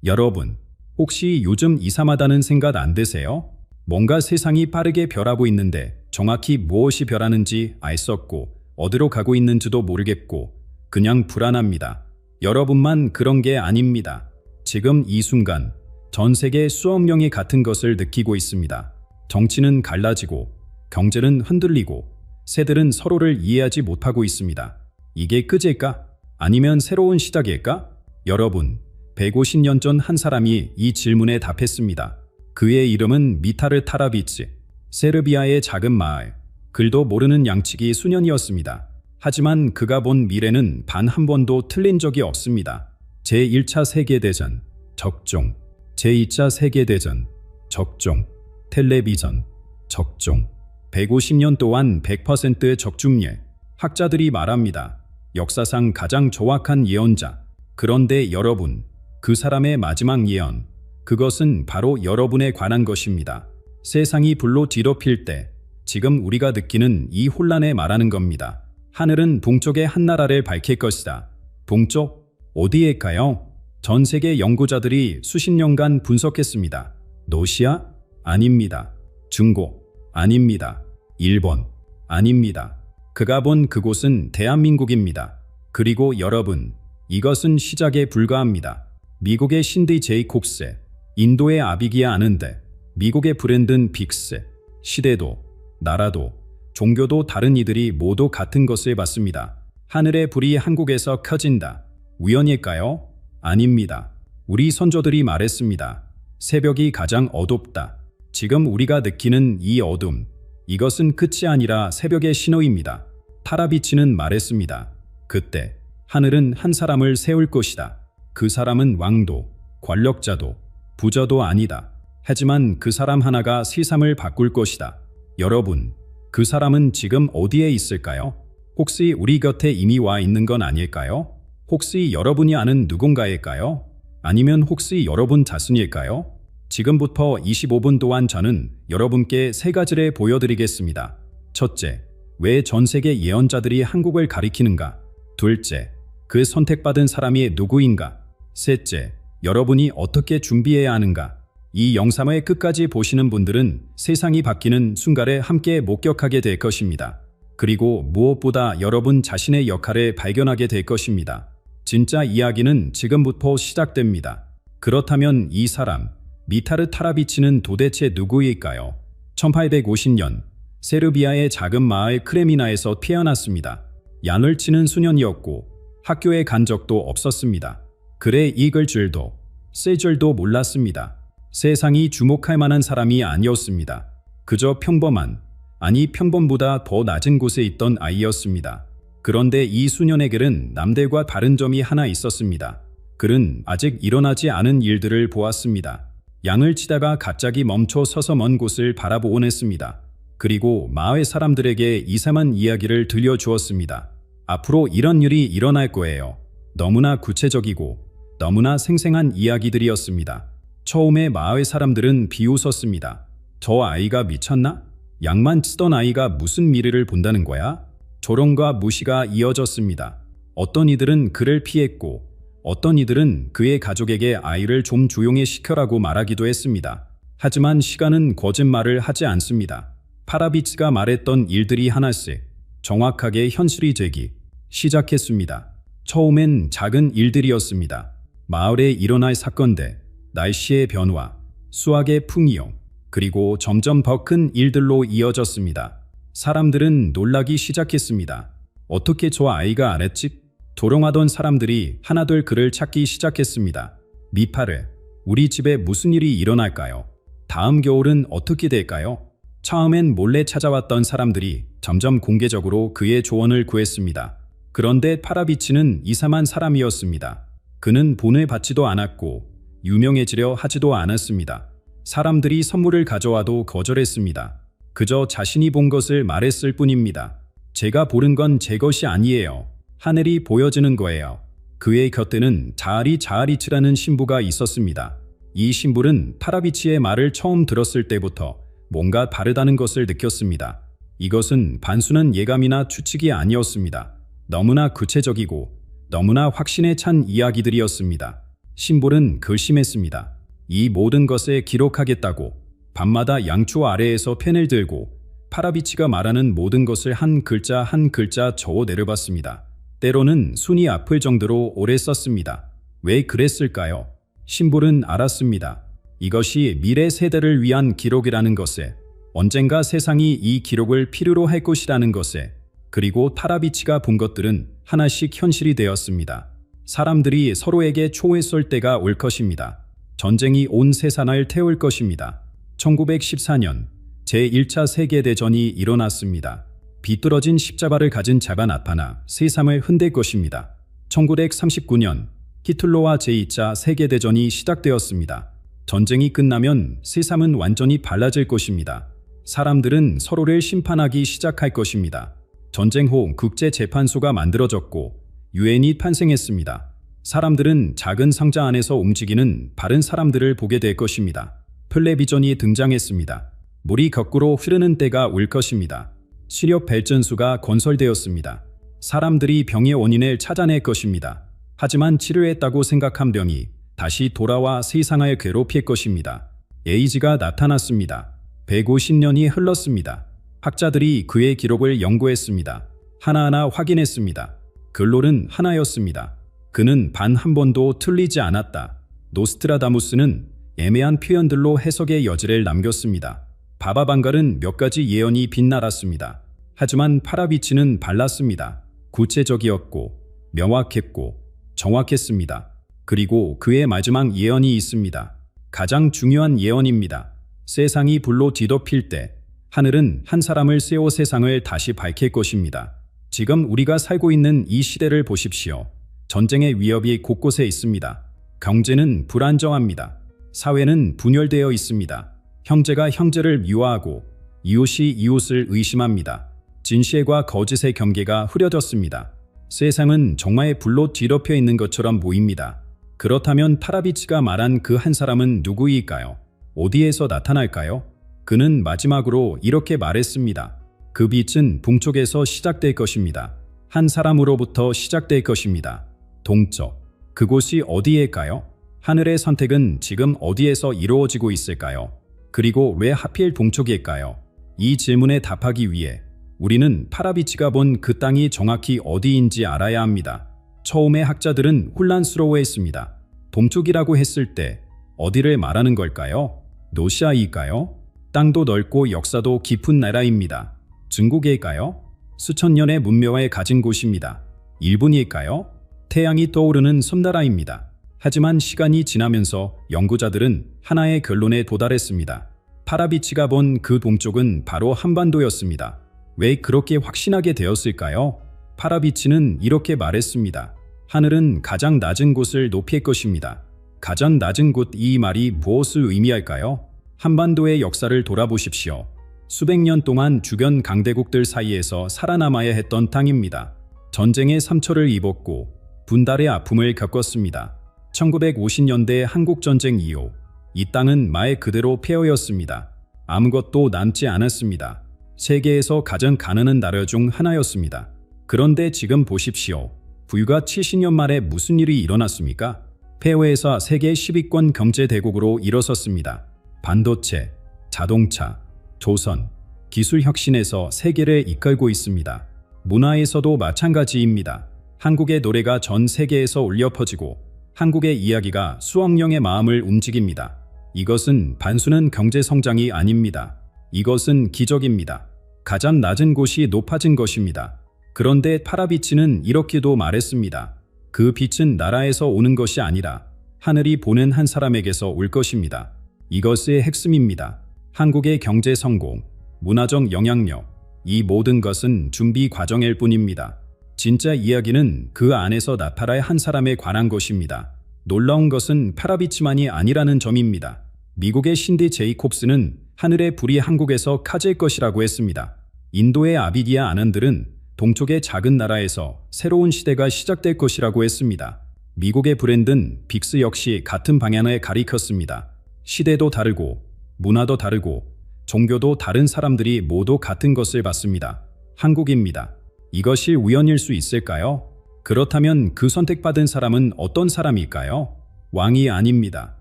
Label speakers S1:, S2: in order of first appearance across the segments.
S1: 여러분, 혹시 요즘 이상하다는 생각 안 드세요? 뭔가 세상이 빠르게 변하고 있는데 정확히 무엇이 변하는지 알 수 없고 어디로 가고 있는지도 모르겠고 그냥 불안합니다. 여러분만 그런 게 아닙니다. 지금 이 순간 전 세계 수억 명이 같은 것을 느끼고 있습니다. 정치는 갈라지고 경제는 흔들리고 세들은 서로를 이해하지 못하고 있습니다. 이게 끝일까? 아니면 새로운 시작일까? 여러분, 150년 전 한 사람이 이 질문에 답했습니다. 그의 이름은 미타르 타라비츠, 세르비아의 작은 마을, 글도 모르는 양치기 소년이었습니다. 하지만 그가 본 미래는 단 한 번도 틀린 적이 없습니다. 제1차 세계대전, 적종. 제2차 세계대전, 적종. 텔레비전, 적종. 150년 동안 100%의 적중률. 학자들이 말합니다. 역사상 가장 정확한 예언자. 그런데 여러분, 그 사람의 마지막 예언, 그것은 바로 여러분에 관한 것입니다. 세상이 불로 뒤덮일 때 지금 우리가 느끼는 이 혼란에 말하는 겁니다. 하늘은 동쪽의 한 나라를 밝힐 것이다. 동쪽? 어디일까요? 전 세계 연구자들이 수십 년간 분석했습니다. 러시아? 아닙니다. 중국? 아닙니다. 일본? 아닙니다. 그가 본 그곳은 대한민국입니다. 그리고 여러분, 이것은 시작에 불과합니다. 미국의 신디 제이콥스, 인도의 아비기아 아는데, 미국의 브랜든 빅스, 시대도, 나라도, 종교도 다른 이들이 모두 같은 것을 봤습니다. 하늘의 불이 한국에서 켜진다. 우연일까요? 아닙니다. 우리 선조들이 말했습니다. 새벽이 가장 어둡다. 지금 우리가 느끼는 이 어둠, 이것은 끝이 아니라 새벽의 신호입니다. 타라비치는 말했습니다. 그때 하늘은 한 사람을 세울 것이다. 그 사람은 왕도, 권력자도, 부자도 아니다. 하지만 그 사람 하나가 세상을 바꿀 것이다. 여러분, 그 사람은 지금 어디에 있을까요? 혹시 우리 곁에 이미 와 있는 건 아닐까요? 혹시 여러분이 아는 누군가일까요? 아니면 혹시 여러분 자신일까요? 지금부터 25분 동안 저는 여러분께 세 가지를 보여드리겠습니다. 첫째, 왜 전 세계 예언자들이 한국을 가리키는가? 둘째, 그 선택받은 사람이 누구인가? 셋째, 여러분이 어떻게 준비해야 하는가? 이 영상을 끝까지 보시는 분들은 세상이 바뀌는 순간을 함께 목격하게 될 것입니다. 그리고 무엇보다 여러분 자신의 역할을 발견하게 될 것입니다. 진짜 이야기는 지금부터 시작됩니다. 그렇다면 이 사람, 미타르 타라비치는 도대체 누구일까요? 1850년, 세르비아의 작은 마을 크레미나에서 태어났습니다. 양을 치는 소년이었고 학교에 간 적도 없었습니다. 글에 읽을 줄도 쓸 줄도 몰랐습니다. 세상이 주목할 만한 사람이 아니었습니다. 그저 평범한, 아니 평범보다 더 낮은 곳에 있던 아이였습니다. 그런데 이 소년에게는 남들과 다른 점이 하나 있었습니다. 그는 아직 일어나지 않은 일들을 보았습니다. 양을 치다가 갑자기 멈춰 서서 먼 곳을 바라보곤 했습니다. 그리고 마을 사람들에게 이상한 이야기를 들려주었습니다. 앞으로 이런 일이 일어날 거예요. 너무나 구체적이고 너무나 생생한 이야기들이었습니다. 처음에 마을 사람들은 비웃었습니다. 저 아이가 미쳤나? 양만 치던 아이가 무슨 미래를 본다는 거야? 조롱과 무시가 이어졌습니다. 어떤 이들은 그를 피했고 어떤 이들은 그의 가족에게 아이를 좀 조용히 시켜라고 말하기도 했습니다. 하지만 시간은 거짓말을 하지 않습니다. 타라비치가 말했던 일들이 하나씩 정확하게 현실이 되기 시작했습니다. 처음엔 작은 일들이었습니다. 마을에 일어날 사건들, 날씨의 변화, 수학의 풍요, 그리고 점점 더 큰 일들로 이어졌습니다. 사람들은 놀라기 시작했습니다. 어떻게 저 아이가 알았지? 조롱하던 사람들이 하나둘 그를 찾기 시작했습니다. 미파르, 우리 집에 무슨 일이 일어날까요? 다음 겨울은 어떻게 될까요? 처음엔 몰래 찾아왔던 사람들이 점점 공개적으로 그의 조언을 구했습니다. 그런데 타라비치는 이상한 사람이었습니다. 그는 돈을 받지도 않았고 유명해지려 하지도 않았습니다. 사람들이 선물을 가져와도 거절했습니다. 그저 자신이 본 것을 말했을 뿐입니다. 제가 보는 건 제 것이 아니에요. 하늘이 보여지는 거예요. 그의 곁에는 자아리치라는 신부가 있었습니다. 이 신부는 타라비치의 말을 처음 들었을 때부터 뭔가 다르다는 것을 느꼈습니다. 이것은 단순한 예감이나 추측이 아니었습니다. 너무나 구체적이고 너무나 확신에 찬 이야기들이었습니다. 심볼은 결심했습니다. 이 모든 것에 기록하겠다고 밤마다 양초 아래에서 펜을 들고 파라비치가 말하는 모든 것을 한 글자 한 글자 적어 내려봤습니다. 때로는 손이 아플 정도로 오래 썼습니다. 왜 그랬을까요? 심볼은 알았습니다. 이것이 미래 세대를 위한 기록이라는 것에, 언젠가 세상이 이 기록을 필요로 할 것이라는 것에, 그리고 파라비치가 본 것들은 하나씩 현실이 되었습니다. 사람들이 서로에게 총을 쏠 때가 올 것입니다. 전쟁이 온 세상을 태울 것입니다. 1914년 제1차 세계대전이 일어났습니다. 비뚤어진 십자가를 가진 자가 나타나 세상을 흔들 것입니다. 1939년 히틀러와 제2차 세계대전이 시작되었습니다. 전쟁이 끝나면 세상은 완전히 달라질 것입니다. 사람들은 서로를 심판하기 시작할 것입니다. 전쟁 후 국제재판소가 만들어졌고 유엔이 탄생했습니다. 사람들은 작은 상자 안에서 움직이는 바른 사람들을 보게 될 것입니다. 텔레비전이 등장했습니다. 물이 거꾸로 흐르는 때가 올 것입니다. 시력 발전소가 건설되었습니다. 사람들이 병의 원인을 찾아낼 것입니다. 하지만 치료했다고 생각한 병이 다시 돌아와 세상을 괴롭힐 것입니다. 에이즈가 나타났습니다. 150년이 흘렀습니다. 학자들이 그의 기록을 연구했습니다. 하나하나 확인했습니다. 결론은 하나였습니다. 그는 단 한 번도 틀리지 않았다. 노스트라다무스는 애매한 표현들로 해석의 여지를 남겼습니다. 바바방갈은 몇 가지 예언이 빛나랐습니다. 하지만 파라비치는 달랐습니다. 구체적이었고 명확했고 정확했습니다. 그리고 그의 마지막 예언이 있습니다. 가장 중요한 예언입니다. 세상이 불로 뒤덮일 때 하늘은 한 사람을 세워 세상을 다시 밝힐 것입니다. 지금 우리가 살고 있는 이 시대를 보십시오. 전쟁의 위협이 곳곳에 있습니다. 경제는 불안정합니다. 사회는 분열되어 있습니다. 형제가 형제를 미워하고 이웃이 이웃을 의심합니다. 진실과 거짓의 경계가 흐려졌습니다. 세상은 정말 불로 뒤덮여 있는 것처럼 보입니다. 그렇다면 파라비치가 말한 그 한 사람은 누구일까요? 어디에서 나타날까요? 그는 마지막으로 이렇게 말했습니다. 그 빛은 동쪽에서 시작될 것입니다. 한 사람으로부터 시작될 것입니다. 동쪽. 그곳이 어디일까요? 하늘의 선택은 지금 어디에서 이루어지고 있을까요? 그리고 왜 하필 동쪽일까요? 이 질문에 답하기 위해 우리는 파라비치가 본 그 땅이 정확히 어디인지 알아야 합니다. 처음에 학자들은 혼란스러워했습니다. 동쪽이라고 했을 때 어디를 말하는 걸까요? 러시아일까요? 땅도 넓고 역사도 깊은 나라입니다. 중국일까요? 수천 년의 문명을 가진 곳입니다. 일본일까요? 태양이 떠오르는 섬나라입니다. 하지만 시간이 지나면서 연구자들은 하나의 결론에 도달했습니다. 파라비치가 본 그 동쪽은 바로 한반도였습니다. 왜 그렇게 확신하게 되었을까요? 파라비치는 이렇게 말했습니다. 하늘은 가장 낮은 곳을 높일 것입니다. 가장 낮은 곳, 이 말이 무엇을 의미할까요? 한반도의 역사를 돌아보십시오. 수백 년 동안 주변 강대국들 사이에서 살아남아야 했던 땅입니다. 전쟁의 상처를 입었고 분달의 아픔을 겪었습니다. 1950년대 한국전쟁 이후 이 땅은 말 그대로 폐허였습니다. 아무것도 남지 않았습니다. 세계에서 가장 가난한 나라 중 하나였습니다. 그런데 지금 보십시오. 불과 70년 만에 무슨 일이 일어났습니까? 폐허에서 세계 10위권 경제대국으로 일어섰습니다. 반도체, 자동차, 조선, 기술 혁신에서 세계를 이끌고 있습니다. 문화에서도 마찬가지입니다. 한국의 노래가 전 세계에서 울려 퍼지고 한국의 이야기가 수억 명의 마음을 움직입니다. 이것은 단순한 경제 성장이 아닙니다. 이것은 기적입니다. 가장 낮은 곳이 높아진 것입니다. 그런데 파라비치는 이렇게도 말했습니다. 그 빛은 나라에서 오는 것이 아니라 하늘이 보낸 한 사람에게서 올 것입니다. 이것의 핵심입니다. 한국의 경제 성공, 문화적 영향력, 이 모든 것은 준비 과정일 뿐입니다. 진짜 이야기는 그 안에서 나타날 한 사람에 관한 것입니다. 놀라운 것은 파라비치만이 아니라는 점입니다. 미국의 신디 제이콥스는 하늘의 불이 한국에서 커질 것이라고 했습니다. 인도의 아비디아 아난드는 동쪽의 작은 나라에서 새로운 시대가 시작될 것이라고 했습니다. 미국의 브랜든 빅스 역시 같은 방향을 가리켰습니다. 시대도 다르고 문화도 다르고 종교도 다른 사람들이 모두 같은 것을 봤습니다. 한국입니다. 이것이 우연일 수 있을까요? 그렇다면 그 선택받은 사람은 어떤 사람일까요? 왕이 아닙니다.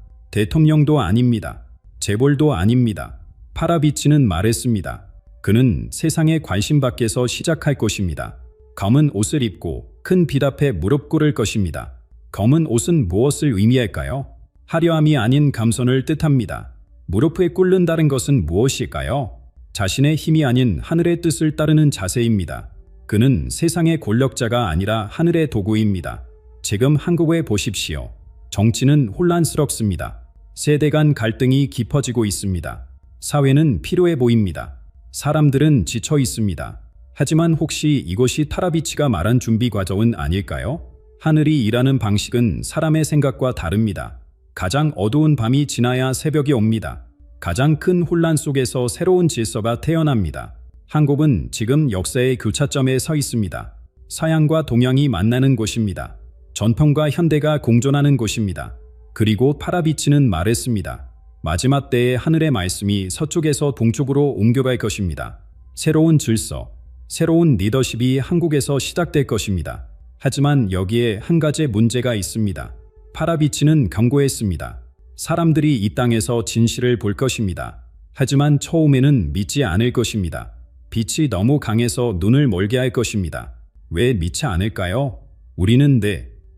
S1: 대통령도 아닙니다. 재벌도 아닙니다. 파라비치는 말했습니다. 그는 세상의 관심 밖에서 시작할 것입니다. 검은 옷을 입고 큰 빛 앞에 무릎 꿇을 것입니다. 검은 옷은 무엇을 의미할까요? 화려함이 아닌 겸손을 뜻합니다. 무릎에 꿇는다는 것은 무엇일까요? 자신의 힘이 아닌 하늘의 뜻을 따르는 자세입니다. 그는 세상의 권력자가 아니라 하늘의 도구입니다. 지금 한국에 보십시오. 정치는 혼란스럽습니다. 세대 간 갈등이 깊어지고 있습니다. 사회는 피로해 보입니다. 사람들은 지쳐 있습니다. 하지만 혹시 이것이 파라비치가 말한 준비 과정은 아닐까요? 하늘이 일하는 방식은 사람의 생각과 다릅니다. 가장 어두운 밤이 지나야 새벽이 옵니다. 가장 큰 혼란 속에서 새로운 질서가 태어납니다. 한국은 지금 역사의 교차점에 서 있습니다. 서양과 동양이 만나는 곳입니다. 전통과 현대가 공존하는 곳입니다. 그리고 파라비치는 말했습니다. 마지막 때의 하늘의 말씀이 서쪽에서 동쪽으로 옮겨갈 것입니다. 새로운 질서, 새로운 리더십이 한국에서 시작될 것입니다. 하지만 여기에 한 가지 문제가 있습니다. 파라비치는 경고했습니다. 사람들이 이 땅에서 진실을 볼 것입니다. 하지만 처음에는 믿지 않을 것입니다. 빛이 너무 강해서 눈을 멀게 할 것입니다. 왜 믿지 않을까요? 우리는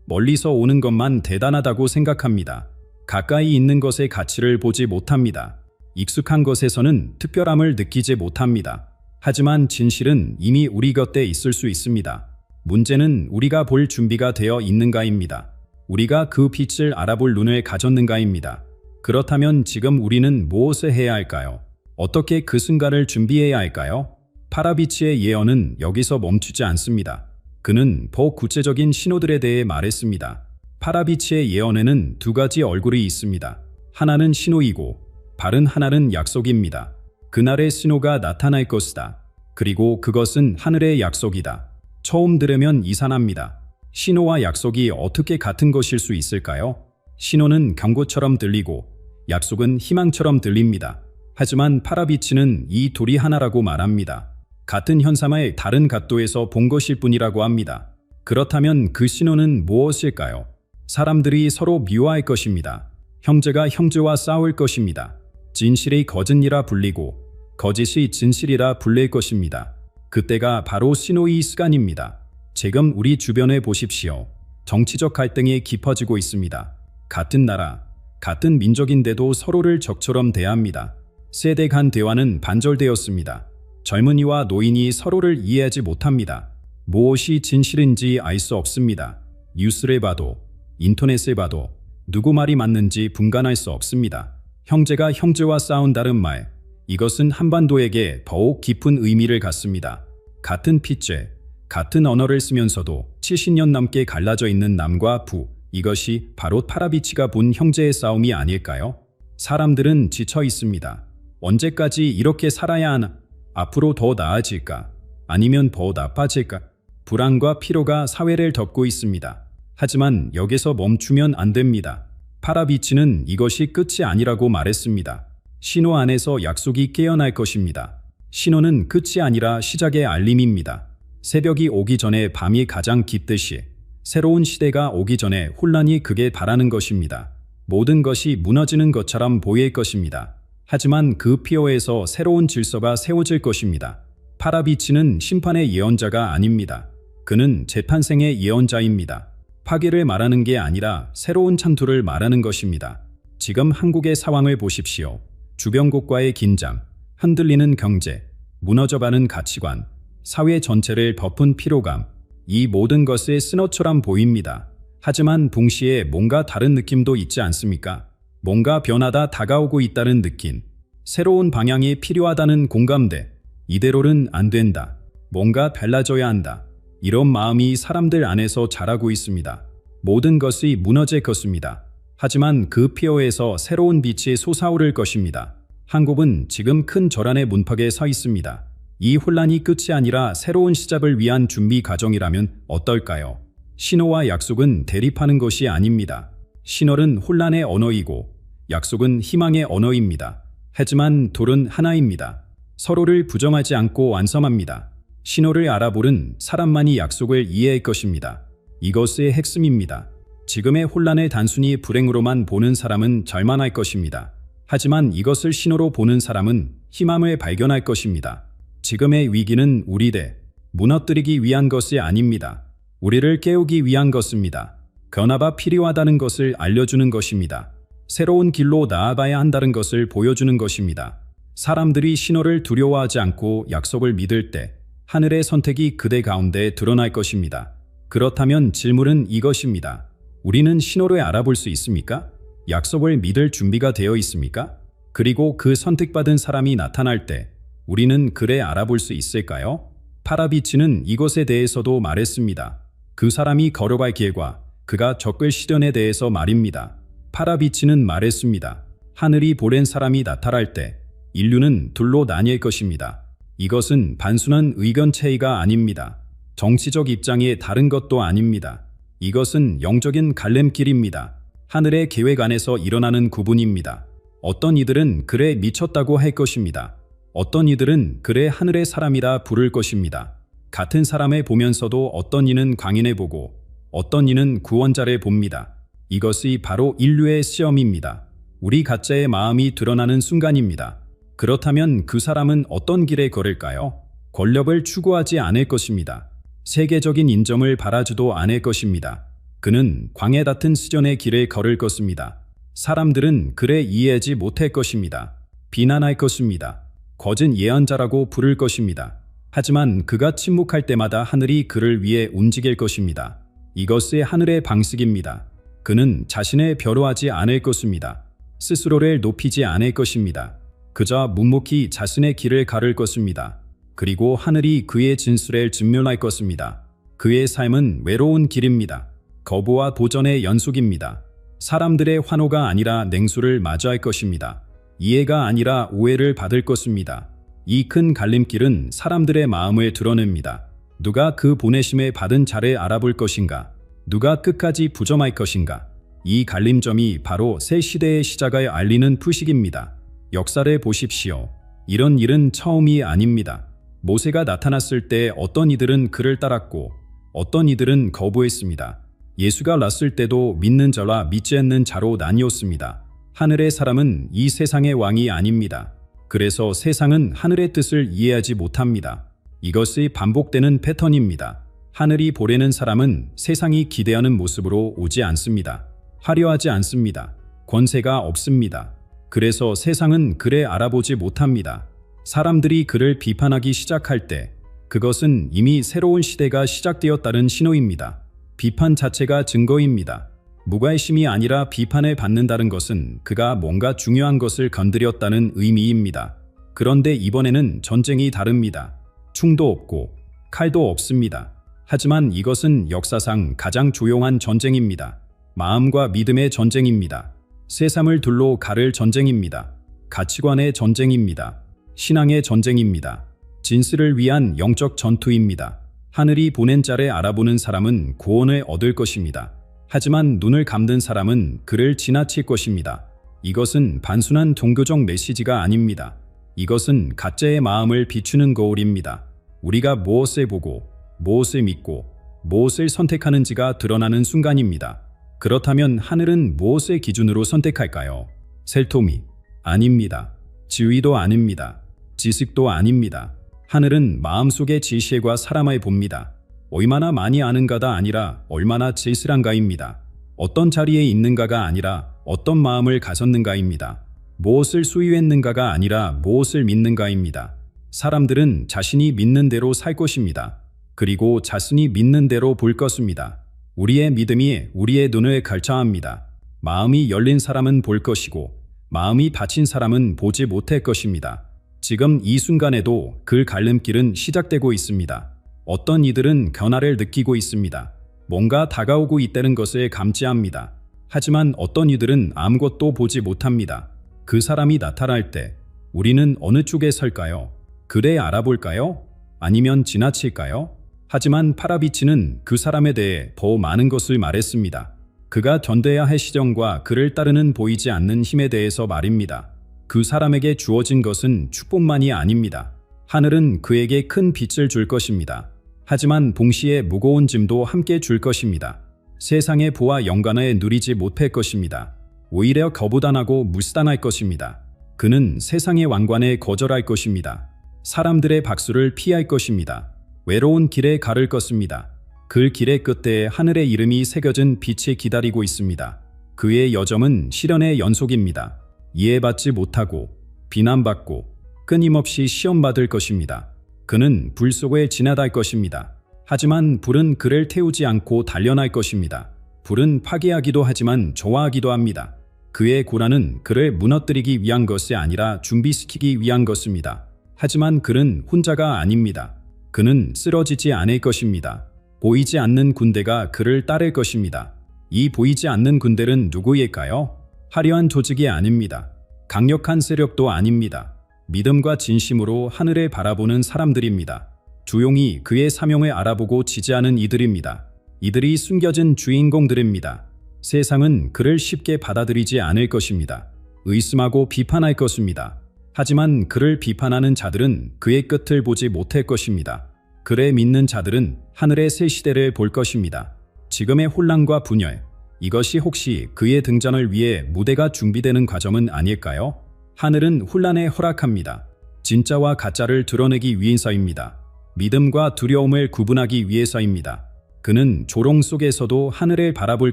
S1: 멀리서 오는 것만 대단하다고 생각합니다. 가까이 있는 것의 가치를 보지 못합니다. 익숙한 것에서는 특별함을 느끼지 못합니다. 하지만 진실은 이미 우리 곁에 있을 수 있습니다. 문제는 우리가 볼 준비가 되어 있는가입니다. 우리가 그 빛을 알아볼 눈을 가졌는가입니다. 그렇다면 지금 우리는 무엇을 해야 할까요? 어떻게 그 순간을 준비해야 할까요? 파라비치의 예언은 여기서 멈추지 않습니다. 그는 더 구체적인 신호들에 대해 말했습니다. 파라비치의 예언에는 두 가지 얼굴이 있습니다. 하나는 신호이고 다른 하나는 약속입니다. 그날의 신호가 나타날 것이다. 그리고 그것은 하늘의 약속이다. 처음 들으면 이상합니다. 신호와 약속이 어떻게 같은 것일 수 있을까요? 신호는 경고처럼 들리고 약속은 희망처럼 들립니다. 하지만 파라비치는 이 둘이 하나라고 말합니다. 같은 현상을 다른 각도에서 본 것일 뿐이라고 합니다. 그렇다면 그 신호는 무엇일까요? 사람들이 서로 미워할 것입니다. 형제가 형제와 싸울 것입니다. 진실이 거짓이라 불리고 거짓이 진실이라 불릴 것입니다. 그때가 바로 신호의 시간입니다. 지금 우리 주변에 보십시오. 정치적 갈등이 깊어지고 있습니다. 같은 나라, 같은 민족인데도 서로를 적처럼 대합니다. 세대 간 대화는 반절되었습니다. 젊은이와 노인이 서로를 이해하지 못합니다. 무엇이 진실인지 알 수 없습니다. 뉴스를 봐도 인터넷을 봐도 누구 말이 맞는지 분간할 수 없습니다. 형제가 형제와 싸운다는 말, 이것은 한반도에게 더욱 깊은 의미를 갖습니다. 같은 피죄, 같은 언어를 쓰면서도 70년 넘게 갈라져 있는 남과 부, 이것이 바로 파라비치가 본 형제의 싸움이 아닐까요? 사람들은 지쳐 있습니다. 언제까지 이렇게 살아야 하나? 앞으로 더 나아질까? 아니면 더 나빠질까? 불안과 피로가 사회를 덮고 있습니다. 하지만 여기서 멈추면 안 됩니다. 파라비치는 이것이 끝이 아니라고 말했습니다. 신호 안에서 약속이 깨어날 것입니다. 신호는 끝이 아니라 시작의 알림입니다. 새벽이 오기 전에 밤이 가장 깊듯이 새로운 시대가 오기 전에 혼란이 극에 달하는 것입니다. 모든 것이 무너지는 것처럼 보일 것입니다. 하지만 그 피어에서 새로운 질서가 세워질 것입니다. 파라비치는 심판의 예언자가 아닙니다. 그는 재판생의 예언자입니다. 파괴를 말하는 게 아니라 새로운 창조를 말하는 것입니다. 지금 한국의 상황을 보십시오. 주변국과의 긴장, 흔들리는 경제, 무너져가는 가치관, 사회 전체를 덮은 피로감, 이 모든 것의 신호처럼 보입니다. 하지만 동시에 뭔가 다른 느낌도 있지 않습니까? 뭔가 변화가 다가오고 있다는 느낌, 새로운 방향이 필요하다는 공감대, 이대로는 안 된다, 뭔가 달라져야 한다, 이런 마음이 사람들 안에서 자라고 있습니다. 모든 것이 무너질 것입니다. 하지만 그 피어에서 새로운 빛이 솟아오를 것입니다. 한국은 지금 큰 전환의 문턱에 서 있습니다. 이 혼란이 끝이 아니라 새로운 시작을 위한 준비 과정이라면 어떨까요? 신호와 약속은 대립하는 것이 아닙니다. 신호는 혼란의 언어이고 약속은 희망의 언어입니다. 하지만 둘은 하나입니다. 서로를 부정하지 않고 완성합니다. 신호를 알아보는 사람만이 약속을 이해할 것입니다. 이것의 핵심입니다. 지금의 혼란을 단순히 불행으로만 보는 사람은 절망할 것입니다. 하지만 이것을 신호로 보는 사람은 희망을 발견할 것입니다. 지금의 위기는 우리를 무너뜨리기 위한 것이 아닙니다. 우리를 깨우기 위한 것입니다. 변화가 필요하다는 것을 알려주는 것입니다. 새로운 길로 나아가야 한다는 것을 보여주는 것입니다. 사람들이 신호를 두려워하지 않고 약속을 믿을 때 하늘의 선택이 그대 가운데 드러날 것입니다. 그렇다면 질문은 이것입니다. 우리는 신호를 알아볼 수 있습니까? 약속을 믿을 준비가 되어 있습니까? 그리고 그 선택받은 사람이 나타날 때 우리는 그를 알아볼 수 있을까요? 파라비치는 이것에 대해서도 말했습니다. 그 사람이 걸어갈 길과 그가 겪을 시련에 대해서 말입니다. 파라비치는 말했습니다. 하늘이 보낸 사람이 나타날 때 인류는 둘로 나뉠 것입니다. 이것은 단순한 의견 차이가 아닙니다. 정치적 입장이 다른 것도 아닙니다. 이것은 영적인 갈림길입니다. 하늘의 계획 안에서 일어나는 구분입니다. 어떤 이들은 그래 미쳤다고 할 것입니다. 어떤 이들은 그래 하늘의 사람이라 부를 것입니다. 같은 사람을 보면서도 어떤 이는 광인을 보고 어떤 이는 구원자를 봅니다. 이것이 바로 인류의 시험입니다. 우리 각자의 마음이 드러나는 순간입니다. 그렇다면 그 사람은 어떤 길에 걸을까요? 권력을 추구하지 않을 것입니다. 세계적인 인정을 바라지도 않을 것입니다. 그는 광해 같은 시련의 길을 걸을 것입니다. 사람들은 그를 이해하지 못할 것입니다. 비난할 것입니다. 거짓 예언자라고 부를 것입니다. 하지만 그가 침묵할 때마다 하늘이 그를 위해 움직일 것입니다. 이것이 하늘의 방식입니다. 그는 자신을 변호하지 않을 것입니다. 스스로를 높이지 않을 것입니다. 그저 묵묵히 자신의 길을 가를 것입니다. 그리고 하늘이 그의 진술을 증명할 것입니다. 그의 삶은 외로운 길입니다. 거부와 도전의 연속입니다. 사람들의 환호가 아니라 냉소를 마주할 것입니다. 이해가 아니라 오해를 받을 것입니다. 이 큰 갈림길은 사람들의 마음을 드러냅니다. 누가 그 보내심에 받은 자를 알아볼 것인가? 누가 끝까지 부정할 것인가? 이 갈림점이 바로 새 시대의 시작을 알리는 표식입니다. 역사를 보십시오. 이런 일은 처음이 아닙니다. 모세가 나타났을 때 어떤 이들은 그를 따랐고 어떤 이들은 거부했습니다. 예수가 났을 때도 믿는 자와 믿지 않는 자로 나뉘었습니다. 하늘의 사람은 이 세상의 왕이 아닙니다. 그래서 세상은 하늘의 뜻을 이해하지 못합니다. 이것이 반복되는 패턴입니다. 하늘이 보내는 사람은 세상이 기대하는 모습으로 오지 않습니다. 화려하지 않습니다. 권세가 없습니다. 그래서 세상은 그를 알아보지 못합니다. 사람들이 그를 비판하기 시작할 때 그것은 이미 새로운 시대가 시작되었다는 신호입니다. 비판 자체가 증거입니다. 무관심이 아니라 비판을 받는다는 것은 그가 뭔가 중요한 것을 건드렸다는 의미입니다. 그런데 이번에는 전쟁이 다릅니다. 총도 없고 칼도 없습니다. 하지만 이것은 역사상 가장 조용한 전쟁입니다. 마음과 믿음의 전쟁입니다. 세상을 둘로 가를 전쟁입니다. 가치관의 전쟁입니다. 신앙의 전쟁입니다. 진실을 위한 영적 전투입니다. 하늘이 보낸 자를 알아보는 사람은 구원을 얻을 것입니다. 하지만 눈을 감는 사람은 그를 지나칠 것입니다. 이것은 단순한 종교적 메시지가 아닙니다. 이것은 각자의 마음을 비추는 거울입니다. 우리가 무엇을 보고 무엇을 믿고 무엇을 선택하는지가 드러나는 순간입니다. 그렇다면 하늘은 무엇을 기준으로 선택할까요? 셀토미? 아닙니다. 지위도 아닙니다. 지식도 아닙니다. 하늘은 마음속의 지혜과 사람을 봅니다. 얼마나 많이 아는가가 아니라 얼마나 진실한가입니다. 어떤 자리에 있는가가 아니라 어떤 마음을 가졌는가입니다. 무엇을 소유했는가가 아니라 무엇을 믿는가입니다. 사람들은 자신이 믿는 대로 살 것입니다. 그리고 자신이 믿는 대로 볼 것입니다. 우리의 믿음이 우리의 눈을 갈차합니다. 마음이 열린 사람은 볼 것이고 마음이 닫힌 사람은 보지 못할 것입니다. 지금 이 순간에도 그 갈림길은 시작되고 있습니다. 어떤 이들은 변화를 느끼고 있습니다. 뭔가 다가오고 있다는 것을 감지합니다. 하지만 어떤 이들은 아무것도 보지 못합니다. 그 사람이 나타날 때 우리는 어느 쪽에 설까요? 그래 알아볼까요? 아니면 지나칠까요? 하지만 파라비치는 그 사람에 대해 더 많은 것을 말했습니다. 그가 견뎌야 할 시련과 그를 따르는 보이지 않는 힘에 대해서 말입니다. 그 사람에게 주어진 것은 축복만이 아닙니다. 하늘은 그에게 큰 빛을 줄 것입니다. 하지만 동시에 무거운 짐도 함께 줄 것입니다. 세상의 보와 영광을 누리지 못할 것입니다. 오히려 거부당하고 물수당할 것입니다. 그는 세상의 왕관에 거절할 것입니다. 사람들의 박수를 피할 것입니다. 외로운 길에 가를 것입니다. 그 길의 끝에 하늘의 이름이 새겨진 빛이 기다리고 있습니다. 그의 여정은 시련의 연속입니다. 이해받지 못하고 비난받고 끊임없이 시험받을 것입니다. 그는 불 속에 지나갈 것입니다. 하지만 불은 그를 태우지 않고 단련할 것입니다. 불은 파괴하기도 하지만 조화하기도 합니다. 그의 고난은 그를 무너뜨리기 위한 것이 아니라 준비시키기 위한 것입니다. 하지만 그는 혼자가 아닙니다. 그는 쓰러지지 않을 것입니다. 보이지 않는 군대가 그를 따를 것입니다. 이 보이지 않는 군대는 누구일까요? 화려한 조직이 아닙니다. 강력한 세력도 아닙니다. 믿음과 진심으로 하늘을 바라보는 사람들입니다. 조용히 그의 사명을 알아보고 지지하는 이들입니다. 이들이 숨겨진 주인공들입니다. 세상은 그를 쉽게 받아들이지 않을 것입니다. 의심하고 비판할 것입니다. 하지만 그를 비판하는 자들은 그의 끝을 보지 못할 것입니다. 그를 믿는 자들은 하늘의 새 시대를 볼 것입니다. 지금의 혼란과 분열, 이것이 혹시 그의 등장을 위해 무대가 준비되는 과정은 아닐까요? 하늘은 혼란에 허락합니다. 진짜와 가짜를 드러내기 위해서입니다. 믿음과 두려움을 구분하기 위해서입니다. 그는 조롱 속에서도 하늘을 바라볼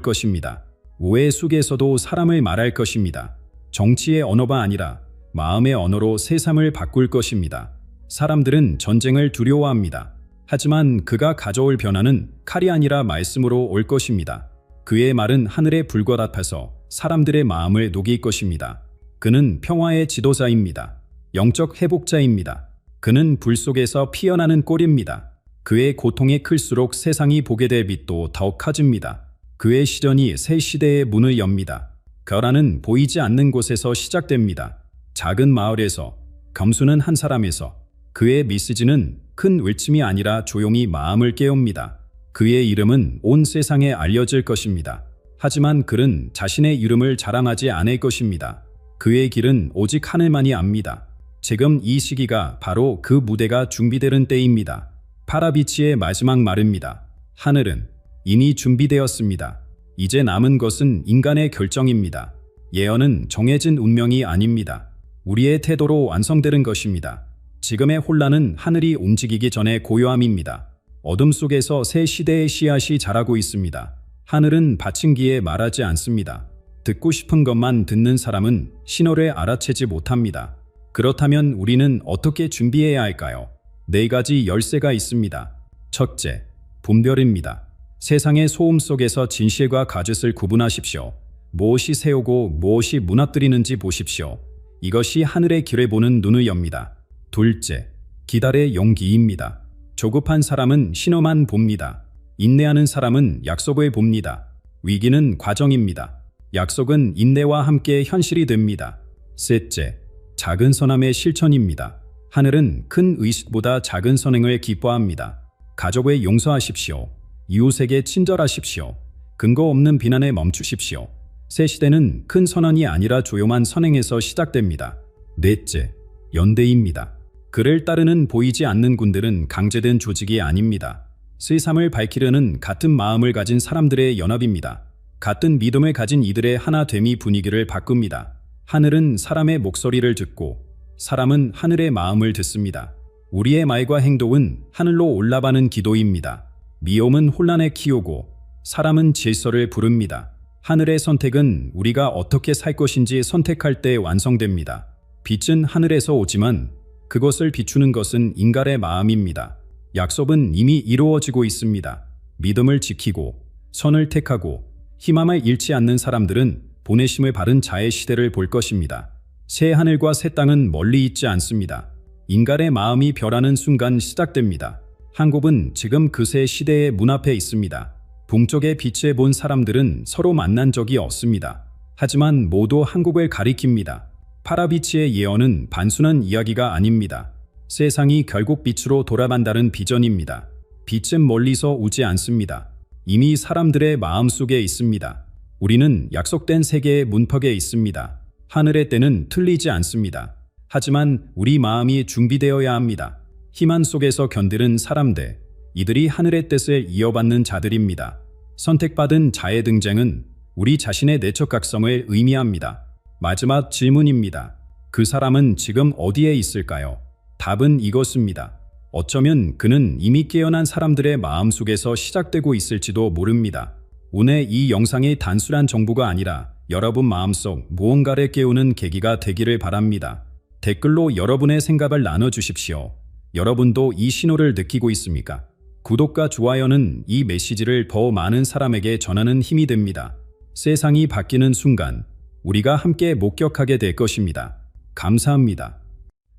S1: 것입니다. 오해 속에서도 사람을 말할 것입니다. 정치의 언어가 아니라 마음의 언어로 세상을 바꿀 것입니다. 사람들은 전쟁을 두려워합니다. 하지만 그가 가져올 변화는 칼이 아니라 말씀으로 올 것입니다. 그의 말은 하늘의 불과 같아서 사람들의 마음을 녹일 것입니다. 그는 평화의 지도자입니다. 영적 회복자입니다. 그는 불 속에서 피어나는 꼴입니다. 그의 고통이 클수록 세상이 보게 될 빛도 더욱 커집니다. 그의 시련이 새 시대의 문을 엽니다. 결함은 보이지 않는 곳에서 시작됩니다. 작은 마을에서, 검수는 한 사람에서. 그의 메시지는 큰 외침이 아니라 조용히 마음을 깨웁니다. 그의 이름은 온 세상에 알려질 것입니다. 하지만 그는 자신의 이름을 자랑하지 않을 것입니다. 그의 길은 오직 하늘만이 압니다. 지금 이 시기가 바로 그 무대가 준비되는 때입니다. 파라비치의 마지막 말입니다. 하늘은 이미 준비되었습니다. 이제 남은 것은 인간의 결정입니다. 예언은 정해진 운명이 아닙니다. 우리의 태도로 완성되는 것입니다. 지금의 혼란은 하늘이 움직이기 전에 고요함입니다. 어둠 속에서 새 시대의 씨앗이 자라고 있습니다. 하늘은 받침기에 말하지 않습니다. 듣고 싶은 것만 듣는 사람은 신호를 알아채지 못합니다. 그렇다면 우리는 어떻게 준비해야 할까요? 4가지 열쇠가 있습니다. 첫째, 분별입니다. 세상의 소음 속에서 진실과 가짓을 구분하십시오. 무엇이 세우고 무엇이 무너뜨리는지 보십시오. 이것이 하늘의 길을 보는 눈을 엽니다. 둘째, 기다릴 용기입니다. 조급한 사람은 신호만 봅니다. 인내하는 사람은 약속을 봅니다. 위기는 과정입니다. 약속은 인내와 함께 현실이 됩니다. 셋째, 작은 선함의 실천입니다. 하늘은 큰 의식보다 작은 선행을 기뻐합니다. 가족을 용서하십시오. 이웃에게 친절하십시오. 근거 없는 비난에 멈추십시오. 새 시대는 큰 선언이 아니라 조용한 선행에서 시작됩니다. 넷째, 연대입니다. 그를 따르는 보이지 않는 군들은 강제된 조직이 아닙니다. 세상을 밝히려는 같은 마음을 가진 사람들의 연합입니다. 같은 믿음을 가진 이들의 하나됨이 분위기를 바꿉니다. 하늘은 사람의 목소리를 듣고 사람은 하늘의 마음을 듣습니다. 우리의 말과 행동은 하늘로 올라가는 기도입니다. 미움은 혼란에 키우고 사람은 질서를 부릅니다. 하늘의 선택은 우리가 어떻게 살 것인지 선택할 때 완성됩니다. 빛은 하늘에서 오지만 그것을 비추는 것은 인간의 마음입니다. 약속은 이미 이루어지고 있습니다. 믿음을 지키고 선을 택하고 희망을 잃지 않는 사람들은 보내심을 받은 자의 시대를 볼 것입니다. 새 하늘과 새 땅은 멀리 있지 않습니다. 인간의 마음이 변하는 순간 시작됩니다. 한국은 지금 그 새 시대의 문 앞에 있습니다. 동쪽의 빛을 본 사람들은 서로 만난 적이 없습니다. 하지만 모두 한국을 가리킵니다. 파라비치의 예언은 단순한 이야기가 아닙니다. 세상이 결국 빛으로 돌아간다는 비전입니다. 빛은 멀리서 오지 않습니다. 이미 사람들의 마음속에 있습니다. 우리는 약속된 세계의 문턱에 있습니다. 하늘의 때는 틀리지 않습니다. 하지만 우리 마음이 준비되어야 합니다. 희망 속에서 견디는 사람들, 이들이 하늘의 뜻을 이어받는 자들입니다. 선택받은 자의 등장은 우리 자신의 내적 각성을 의미합니다. 마지막 질문입니다. 그 사람은 지금 어디에 있을까요? 답은 이것입니다. 어쩌면 그는 이미 깨어난 사람들의 마음속에서 시작되고 있을지도 모릅니다. 오늘 이 영상이 단순한 정보가 아니라 여러분 마음속 무언가를 깨우는 계기가 되기를 바랍니다. 댓글로 여러분의 생각을 나눠주십시오. 여러분도 이 신호를 느끼고 있습니까? 구독과 좋아요는 이 메시지를 더 많은 사람에게 전하는 힘이 됩니다. 세상이 바뀌는 순간 우리가 함께 목격하게 될 것입니다. 감사합니다.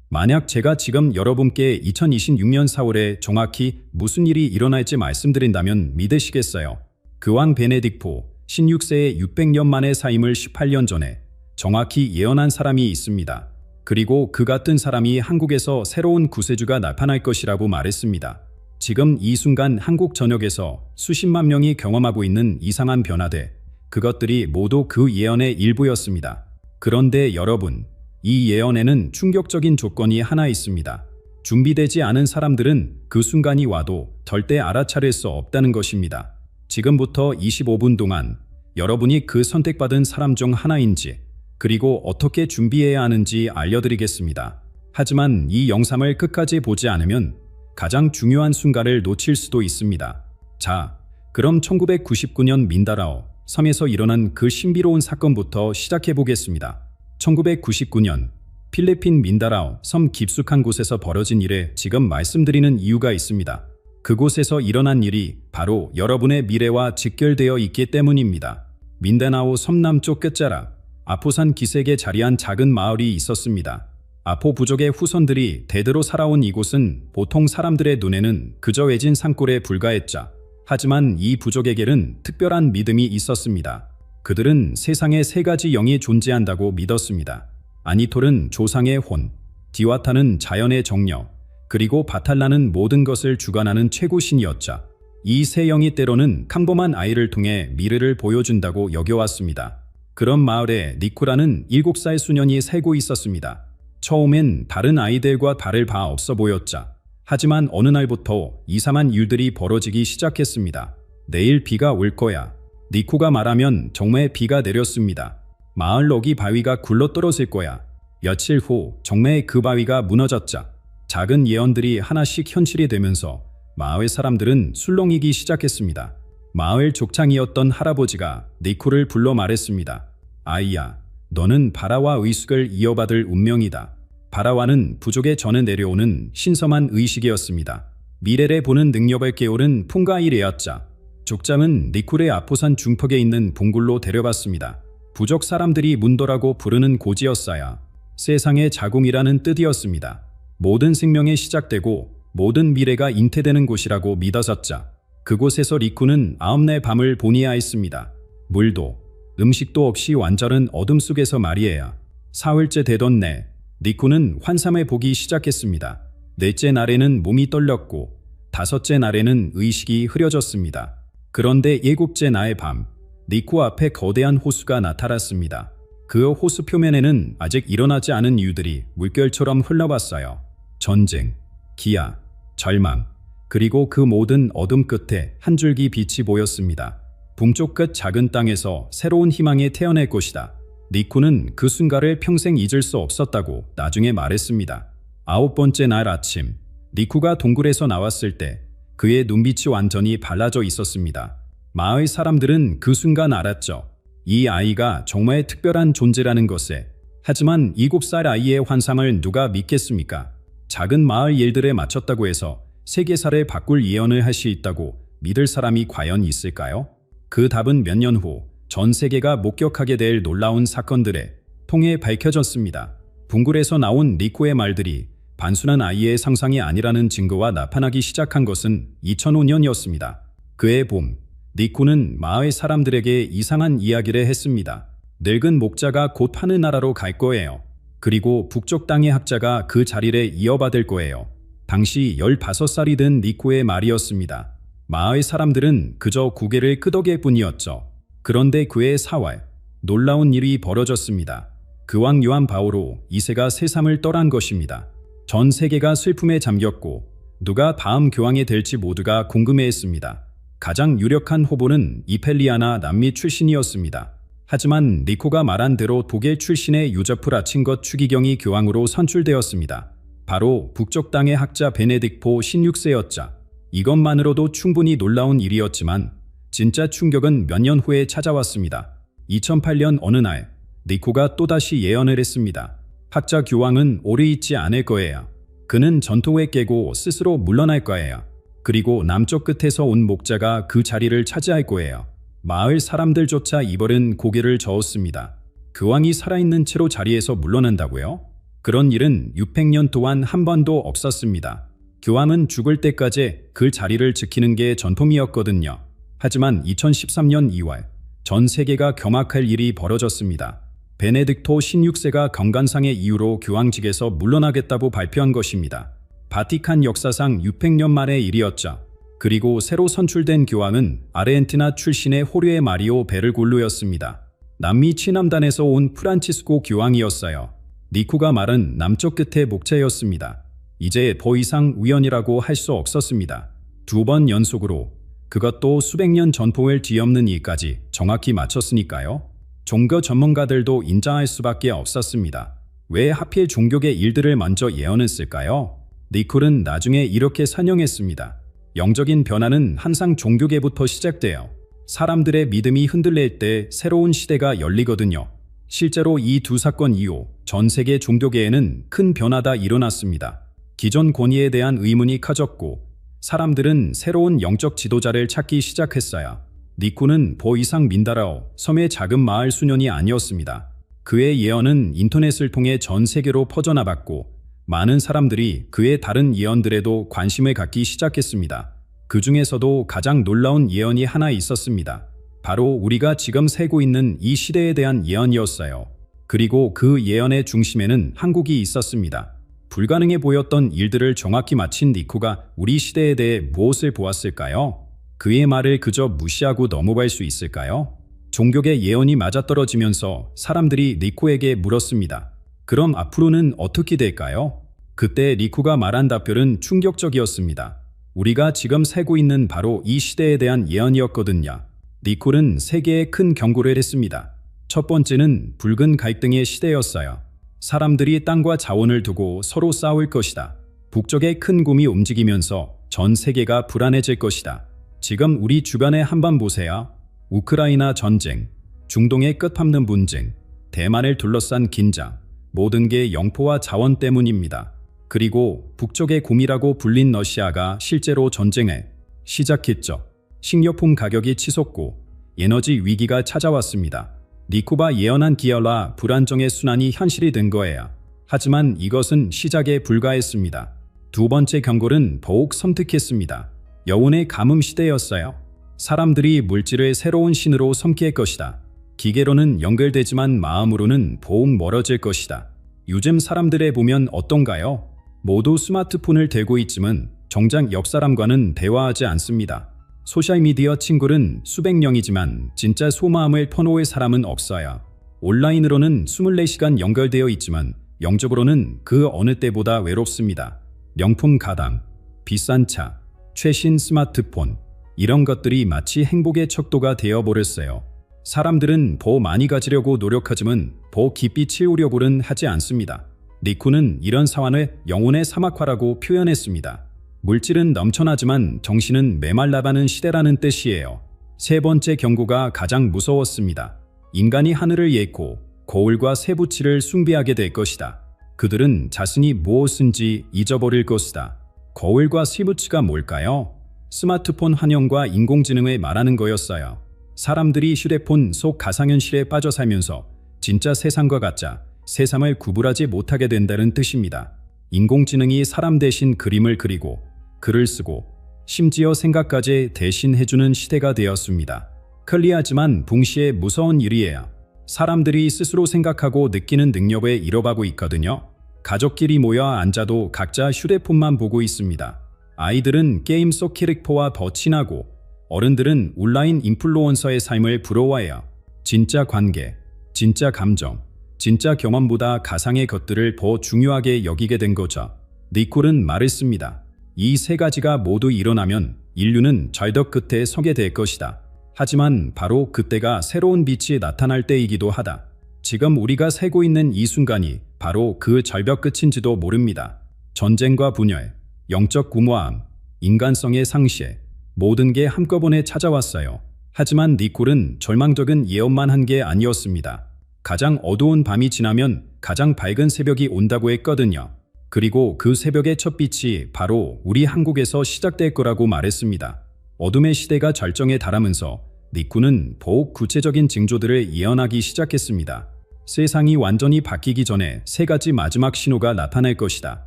S1: 만약 제가 지금 여러분께 2026년 4월에 정확히 무슨 일이 일어날지 말씀드린다면 믿으시겠어요? 그왕 베네딕토 16세의 600년 만의 사임을 18년 전에 정확히 예언한 사람이 있습니다. 그리고 그 같은 사람이 한국에서 새로운 구세주가 나타날 것이라고 말했습니다. 지금 이 순간 한국 전역에서 수십만 명이 경험하고 있는 이상한 변화들, 그것들이 모두 그 예언의 일부였습니다. 그런데 여러분, 이 예언에는 충격적인 조건이 하나 있습니다. 준비되지 않은 사람들은 그 순간이 와도 절대 알아차릴 수 없다는 것입니다. 지금부터 25분 동안 여러분이 그 선택받은 사람 중 하나인지, 그리고 어떻게 준비해야 하는지 알려드리겠습니다. 하지만 이 영상을 끝까지 보지 않으면 가장 중요한 순간을 놓칠 수도 있습니다. 자, 그럼 1999년 민다나오 섬에서 일어난 그 신비로운 사건부터 시작해 보겠습니다. 1999년 필리핀 민다나오 섬 깊숙한 곳에서 벌어진 일에 지금 말씀드리는 이유가 있습니다. 그곳에서 일어난 일이 바로 여러분의 미래와 직결되어 있기 때문입니다. 민다나오 섬 남쪽 끝자락 아포산 기슭에 자리한 작은 마을이 있었습니다. 아포 부족의 후손들이 대대로 살아온 이곳은 보통 사람들의 눈에는 그저 외진 산골에 불과했자, 하지만 이 부족에게는 특별한 믿음이 있었습니다. 그들은 세상에 세 가지 영이 존재한다고 믿었습니다. 아니톨은 조상의 혼, 디와타는 자연의 정력, 그리고 바탈라는 모든 것을 주관하는 최고신이었자, 이 세 영이 때로는 평범한 아이를 통해 미래를 보여준다고 여겨왔습니다. 그런 마을에 니쿠라는 7살 소년이 살고 있었습니다. 처음엔 다른 아이들과 다를 바 없어 보였자, 하지만 어느 날부터 이상한 일들이 벌어지기 시작했습니다. 내일 비가 올 거야. 니쿠가 말하면 정말 비가 내렸습니다. 마을 너기 바위가 굴러떨어질 거야. 며칠 후 정말 그 바위가 무너졌자 작은 예언들이 하나씩 현실이 되면서 마을 사람들은 술렁이기 시작했습니다. 마을 족장이었던 할아버지가 니쿠를 불러 말했습니다. 아이야, 너는 바라와 의식을 이어받을 운명이다. 바라와는 부족의 전에 내려오는 신성한 의식이었습니다. 미래를 보는 능력을 깨우는 풍가일이었자, 족장은 니쿠를 아포산 중턱에 있는 봉굴로 데려갔습니다. 부족 사람들이 문도라고 부르는 고지였어야 세상의 자궁이라는 뜻이었습니다. 모든 생명이 시작되고 모든 미래가 잉태되는 곳이라고 믿어졌자, 그곳에서 니쿠는 9날 밤을 보내야 했습니다. 물도 음식도 없이 완전한 어둠 속에서 말이에요. 사흘째 되던 날, 니쿠는 환상을 보기 시작했습니다. 넷째 날에는 몸이 떨렸고, 다섯째 날에는 의식이 흐려졌습니다. 그런데 일곱째 날 밤, 니쿠 앞에 거대한 호수가 나타났습니다. 그 호수 표면에는 아직 일어나지 않은 이유들이 물결처럼 흘러왔어요. 전쟁, 기아, 절망, 그리고 그 모든 어둠 끝에 한 줄기 빛이 보였습니다. 북쪽 끝 작은 땅에서 새로운 희망이 태어날 것이다. 니쿠는 그 순간을 평생 잊을 수 없었다고 나중에 말했습니다. 9번째 날 아침, 니쿠가 동굴에서 나왔을 때 그의 눈빛이 완전히 달라져 있었습니다. 마을 사람들은 그 순간 알았죠. 이 아이가 정말 특별한 존재라는 것에. 하지만 7살 아이의 환상을 누가 믿겠습니까? 작은 마을 일들에 맞췄다고 해서 세계사를 바꿀 예언을 할 수 있다고 믿을 사람이 과연 있을까요? 그 답은 몇 년 후 전 세계가 목격하게 될 놀라운 사건들에 통해 밝혀졌습니다. 붕굴에서 나온 니쿠의 말들이 단순한 아이의 상상이 아니라는 증거가 나타나기 시작한 것은 2005년이었습니다. 그해 봄, 니쿠는 마을 사람들에게 이상한 이야기를 했습니다. 늙은 목자가 곧 하늘나라로 갈 거예요. 그리고 북쪽 땅의 학자가 그 자리를 이어받을 거예요. 당시 15살이 된 니쿠의 말이었습니다. 마을 사람들은 그저 고개를 끄덕일 뿐이었죠. 그런데 그해 4월, 놀라운 일이 벌어졌습니다. 그 왕 요한 바오로 2세가 세상을 떠난 것입니다. 전 세계가 슬픔에 잠겼고 누가 다음 교황이 될지 모두가 궁금해했습니다. 가장 유력한 후보는 이펠리아나 남미 출신이었습니다. 하지만 니코가 말한 대로 독일 출신의 유저프 라친것 추기경이 교황으로 선출되었습니다. 바로 북쪽 땅의 학자 베네딕포 16세였자. 이것만으로도 충분히 놀라운 일이었지만 진짜 충격은 몇 년 후에 찾아왔습니다. 2008년 어느 날 니코가 또다시 예언을 했습니다. 학자 교황은 오래 있지 않을 거예요. 그는 전통을 깨고 스스로 물러날 거예요. 그리고 남쪽 끝에서 온 목자가 그 자리를 차지할 거예요. 마을 사람들조차 이벌은 고개를 저었습니다. 교황이 살아있는 채로 자리에서 물러난다고요? 그런 일은 600년 동안 한 번도 없었습니다. 교황은 죽을 때까지 그 자리를 지키는 게 전통이었거든요. 하지만 2013년 2월 전 세계가 경악할 일이 벌어졌습니다. 베네딕토 16세가 건강상의 이유로 교황직에서 물러나겠다고 발표한 것입니다. 바티칸 역사상 600년 만의 일이었죠. 그리고 새로 선출된 교황은 아르헨티나 출신의 호르헤 마리오 베르골로였습니다. 남미 치남단에서 온 프란치스코 교황이었어요. 니코가 말은 남쪽 끝의 목자였습니다. 이제 더 이상 우연이라고 할 수 없었습니다. 2번 연속으로, 그것도 수백 년 전통을 뒤엎는 일까지 정확히 맞췄으니까요. 종교 전문가들도 인정할 수밖에 없었습니다. 왜 하필 종교계 일들을 먼저 예언했을까요? 니콜은 나중에 이렇게 설명했습니다. 영적인 변화는 항상 종교계부터 시작돼요. 사람들의 믿음이 흔들릴 때 새로운 시대가 열리거든요. 실제로 이 두 사건 이후 전 세계 종교계에는 큰 변화가 일어났습니다. 기존 권위에 대한 의문이 커졌고 사람들은 새로운 영적 지도자를 찾기 시작했어요. 니코는 더 이상 민다라오, 섬의 작은 마을 수년이 아니었습니다. 그의 예언은 인터넷을 통해 전 세계로 퍼져나갔고 많은 사람들이 그의 다른 예언들에도 관심을 갖기 시작했습니다. 그 중에서도 가장 놀라운 예언이 하나 있었습니다. 바로 우리가 지금 살고 있는 이 시대에 대한 예언이었어요. 그리고 그 예언의 중심에는 한국이 있었습니다. 불가능해 보였던 일들을 정확히 마친 니코가 우리 시대에 대해 무엇을 보았을까요? 그의 말을 그저 무시하고 넘어갈 수 있을까요? 종교계 예언이 맞아떨어지면서 사람들이 니코에게 물었습니다. 그럼 앞으로는 어떻게 될까요? 그때 니코가 말한 답변은 충격적이었습니다. 우리가 지금 살고 있는 바로 이 시대에 대한 예언이었거든요. 니콜은 세 개의 큰 경고를 했습니다. 첫 번째는 붉은 갈등의 시대였어요. 사람들이 땅과 자원을 두고 서로 싸울 것이다. 북쪽의 큰 곰이 움직이면서 전 세계가 불안해질 것이다. 지금 우리 주변에 한번 보세요. 우크라이나 전쟁, 중동의 끝없는 분쟁, 대만을 둘러싼 긴장, 모든 게 영포와 자원 때문입니다. 그리고 북쪽의 곰이라고 불린 러시아가 실제로 전쟁을 시작했죠. 식료품 가격이 치솟고 에너지 위기가 찾아왔습니다. 니코가 예언한 기열과 불안정의 순환이 현실이 된 거예요. 하지만 이것은 시작에 불과했습니다. 두 번째 경고는 더욱 섬뜩했습니다. 여운의 가뭄 시대였어요. 사람들이 물질을 새로운 신으로 섬길 것이다. 기계로는 연결되지만 마음으로는 더욱 멀어질 것이다. 요즘 사람들에 보면 어떤가요? 모두 스마트폰을 들고 있지만 정작 옆 사람과는 대화하지 않습니다. 소셜미디어 친구는 수백 명이지만 진짜 속마음을 터놓을 사람은 없어요. 온라인으로는 24시간 연결되어 있지만 영적으로는 그 어느 때보다 외롭습니다. 명품 가방, 비싼 차, 최신 스마트폰, 이런 것들이 마치 행복의 척도가 되어버렸어요. 사람들은 더 많이 가지려고 노력하지만 더 깊이 채우려고는 하지 않습니다. 니코는 이런 상황을 영혼의 사막화라고 표현했습니다. 물질은 넘쳐나지만 정신은 메말라가는 시대라는 뜻이에요. 세 번째 경고가 가장 무서웠습니다. 인간이 하늘을 යෙ고 거울과 세부치를 숭배하게 될 것이다. 그들은 자신이 무엇인지 잊어버릴 것이다. 거울과 세부치가 뭘까요? 스마트폰 환영과 인공지능을 말하는 거였어요. 사람들이 휴대폰 속 가상현실에 빠져 살면서 진짜 세상과 가짜, 세상을 구분하지 못하게 된다는 뜻입니다. 인공지능이 사람 대신 그림을 그리고 글을 쓰고 심지어 생각까지 대신 해주는 시대가 되었습니다. 클리하지만 동시에 무서운 일이에요. 사람들이 스스로 생각하고 느끼는 능력을 잃어가고 있거든요. 가족끼리 모여 앉아도 각자 휴대폰만 보고 있습니다. 아이들은 게임 속 캐릭터와 더 친하고 어른들은 온라인 인플루언서의 삶을 부러워해요. 진짜 관계, 진짜 감정, 진짜 경험보다 가상의 것들을 더 중요하게 여기게 된 거죠. 니콜은 말했습니다. 이 세 가지가 모두 일어나면 인류는 절벽 끝에 서게 될 것이다. 하지만 바로 그때가 새로운 빛이 나타날 때이기도 하다. 지금 우리가 살고 있는 이 순간이 바로 그 절벽 끝인지도 모릅니다. 전쟁과 분열, 영적 구모함, 인간성의 상실, 모든 게 한꺼번에 찾아왔어요. 하지만 니콜은 절망적인 예언만 한 게 아니었습니다. 가장 어두운 밤이 지나면 가장 밝은 새벽이 온다고 했거든요. 그리고 그 새벽의 첫 빛이 바로 우리 한국에서 시작될 거라고 말했습니다. 어둠의 시대가 절정에 달하면서 니쿠는 더욱 구체적인 징조들을 예언하기 시작했습니다. 세상이 완전히 바뀌기 전에 세 가지 마지막 신호가 나타날 것이다.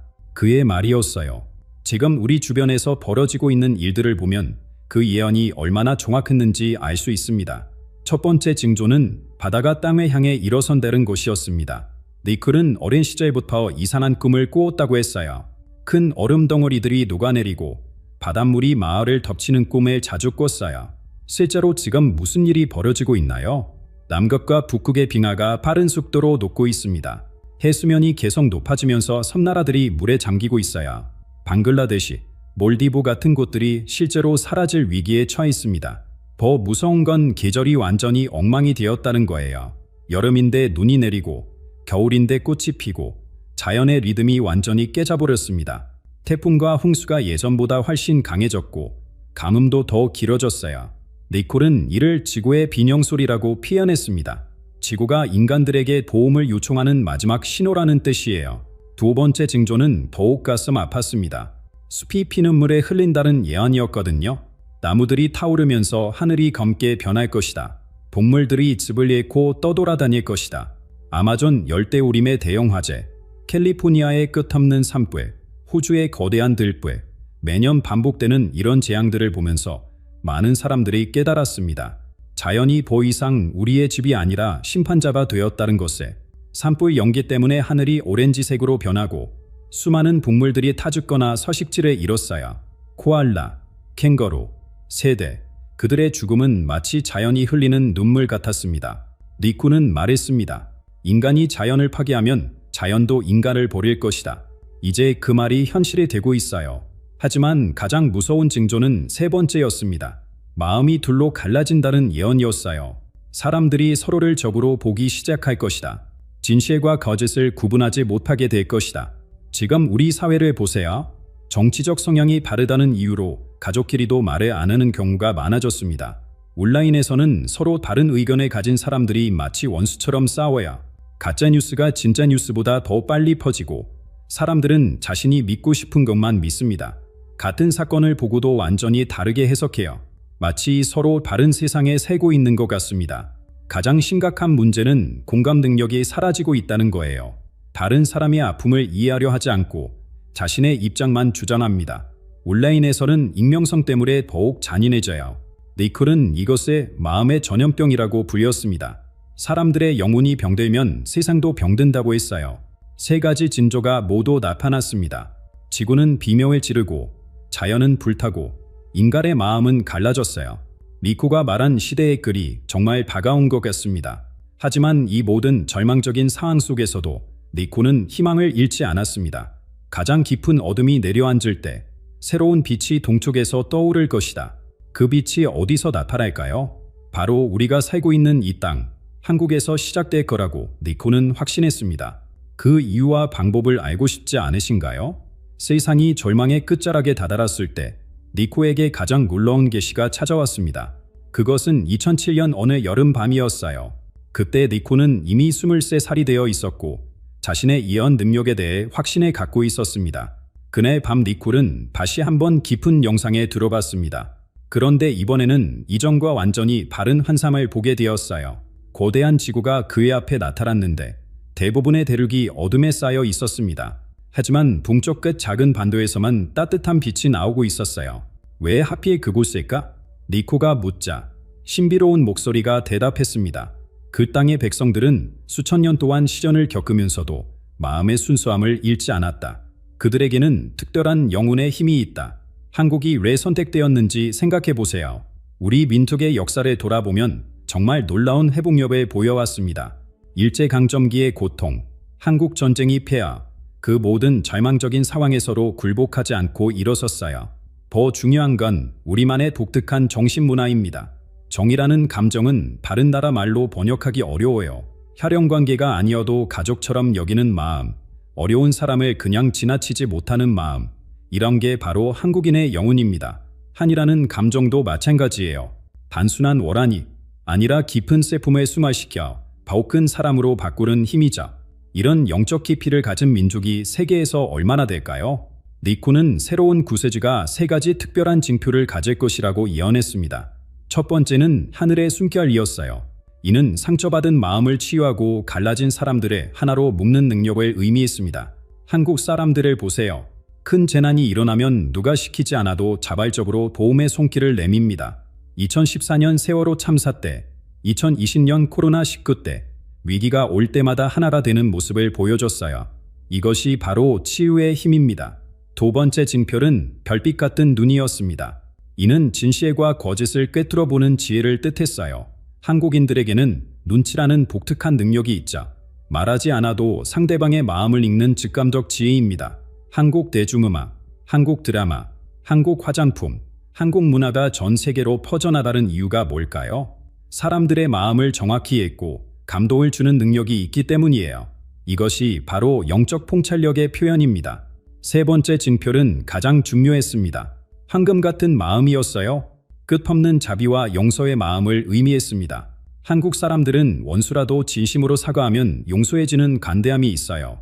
S1: 그의 말이었어요. 지금 우리 주변에서 벌어지고 있는 일들을 보면 그 예언이 얼마나 정확했는지 알 수 있습니다. 첫 번째 징조는 바다가 땅을 향해 일어선다는 것이었습니다. 니클은 어린 시절부터 이상한 꿈을 꾸었다고 했어요. 큰 얼음 덩어리들이 녹아내리고 바닷물이 마을을 덮치는 꿈을 자주 꿨어요. 실제로 지금 무슨 일이 벌어지고 있나요? 남극과 북극의 빙하가 빠른 속도로 녹고 있습니다. 해수면이 계속 높아지면서 섬나라들이 물에 잠기고 있어요. 방글라데시, 몰디브 같은 곳들이 실제로 사라질 위기에 처해 있습니다. 더 무서운 건 계절이 완전히 엉망이 되었다는 거예요. 여름인데 눈이 내리고 겨울인데 꽃이 피고 자연의 리듬이 완전히 깨져버렸습니다. 태풍과 홍수가 예전보다 훨씬 강해졌고 가뭄도 더 길어졌어요. 니콜은 이를 지구의 비명소리라고 표현했습니다. 지구가 인간들에게 도움을 요청하는 마지막 신호라는 뜻이에요. 두 번째 징조는 더욱 가슴 아팠습니다. 숲이 피눈물에 흘린다는 예언이었거든요. 나무들이 타오르면서 하늘이 검게 변할 것이다. 동물들이 집을 잃고 떠돌아다닐 것이다. 아마존 열대우림의 대형 화재, 캘리포니아의 끝없는 산불, 호주의 거대한 들불, 매년 반복되는 이런 재앙들을 보면서 많은 사람들이 깨달았습니다. 자연이 더 이상 우리의 집이 아니라 심판자가 되었다는 것에 산불 연기 때문에 하늘이 오렌지색으로 변하고 수많은 동물들이 타죽거나 서식지를 잃었어요. 코알라, 캥거루, 새들, 그들의 죽음은 마치 자연이 흘리는 눈물 같았습니다. 니쿠는 말했습니다. 인간이 자연을 파괴하면 자연도 인간을 버릴 것이다. 이제 그 말이 현실이 되고 있어요. 하지만 가장 무서운 징조는 세 번째였습니다. 마음이 둘로 갈라진다는 예언이었어요. 사람들이 서로를 적으로 보기 시작할 것이다. 진실과 거짓을 구분하지 못하게 될 것이다. 지금 우리 사회를 보세요. 정치적 성향이 다르다는 이유로 가족끼리도 말을 안 하는 경우가 많아졌습니다. 온라인에서는 서로 다른 의견을 가진 사람들이 마치 원수처럼 싸워야 가짜뉴스가 진짜 뉴스보다 더 빨리 퍼지고 사람들은 자신이 믿고 싶은 것만 믿습니다. 같은 사건을 보고도 완전히 다르게 해석해요. 마치 서로 다른 세상에 살고 있는 것 같습니다. 가장 심각한 문제는 공감 능력이 사라지고 있다는 거예요. 다른 사람의 아픔을 이해하려 하지 않고 자신의 입장만 주장합니다. 온라인에서는 익명성 때문에 더욱 잔인해져요. 니콜은 이것을 마음의 전염병이라고 불렸습니다. 사람들의 영혼이 병들면 세상도 병든다고 했어요. 세 가지 징조가 모두 나타났습니다. 지구는 비명을 지르고 자연은 불타고 인간의 마음은 갈라졌어요. 니코가 말한 시대의 글이 정말 다가온 것 같습니다. 하지만 이 모든 절망적인 상황 속에서도 니코는 희망을 잃지 않았습니다. 가장 깊은 어둠이 내려앉을 때 새로운 빛이 동쪽에서 떠오를 것이다. 그 빛이 어디서 나타날까요? 바로 우리가 살고 있는 이 땅, 한국에서 시작될 거라고 니코는 확신했습니다. 그 이유와 방법을 알고 싶지 않으신가요? 세상이 절망의 끝자락에 다다랐을 때 니코에게 가장 놀라운 계시가 찾아왔습니다. 그것은 2007년 어느 여름 밤이었어요. 그때 니코는 이미 23살이 되어 있었고 자신의 예언 능력에 대해 확신을 갖고 있었습니다. 그날 밤 니콜은 다시 한번 깊은 영상에 들어봤습니다. 그런데 이번에는 이전과 완전히 다른 환상을 보게 되었어요. 거대한 지구가 그의 앞에 나타났는데 대부분의 대륙이 어둠에 쌓여 있었습니다. 하지만 동쪽 끝 작은 반도에서만 따뜻한 빛이 나오고 있었어요. 왜 하필 그곳일까? 니코가 묻자 신비로운 목소리가 대답했습니다. 그 땅의 백성들은 수천 년 동안 시련을 겪으면서도 마음의 순수함을 잃지 않았다. 그들에게는 특별한 영혼의 힘이 있다. 한국이 왜 선택되었는지 생각해 보세요. 우리 민족의 역사를 돌아보면 정말 놀라운 회복력을 보여왔습니다. 일제강점기의 고통, 한국전쟁이 폐하, 그 모든 절망적인 상황에서도 굴복하지 않고 일어섰어요. 더 중요한 건 우리만의 독특한 정신문화입니다. 정이라는 감정은 다른 나라 말로 번역하기 어려워요. 혈연관계가 아니어도 가족처럼 여기는 마음, 어려운 사람을 그냥 지나치지 못하는 마음, 이런 게 바로 한국인의 영혼입니다. 한이라는 감정도 마찬가지예요. 단순한 원한이 아니라 깊은 세품을 순화시켜 더 큰 사람으로 바꾸는 힘이죠. 이런 영적 깊이를 가진 민족이 세계에서 얼마나 될까요? 니코는 새로운 구세주가 세 가지 특별한 징표를 가질 것이라고 예언했습니다. 첫 번째는 하늘의 숨결이었어요. 이는 상처받은 마음을 치유하고 갈라진 사람들의 하나로 묶는 능력을 의미했습니다. 한국 사람들을 보세요. 큰 재난이 일어나면 누가 시키지 않아도 자발적으로 도움의 손길을 내밉니다. 2014년 세월호 참사 때, 2020년 코로나19 때, 위기가 올 때마다 하나가 되는 모습을 보여줬어요. 이것이 바로 치유의 힘입니다. 두 번째 징표는 별빛 같은 눈이었습니다. 이는 진실과 거짓을 꿰뚫어 보는 지혜를 뜻했어요. 한국인들에게는 눈치라는 독특한 능력이 있죠. 말하지 않아도 상대방의 마음을 읽는 직감적 지혜입니다. 한국 대중음악, 한국 드라마, 한국 화장품, 한국 문화가 전 세계로 퍼져나가는 이유가 뭘까요? 사람들의 마음을 정확히 읽고 감동을 주는 능력이 있기 때문이에요. 이것이 바로 영적 통찰력의 표현입니다. 세 번째 징표는 가장 중요했습니다. 황금 같은 마음이었어요. 끝없는 자비와 용서의 마음을 의미했습니다. 한국 사람들은 원수라도 진심으로 사과하면 용서해지는 간대함이 있어요.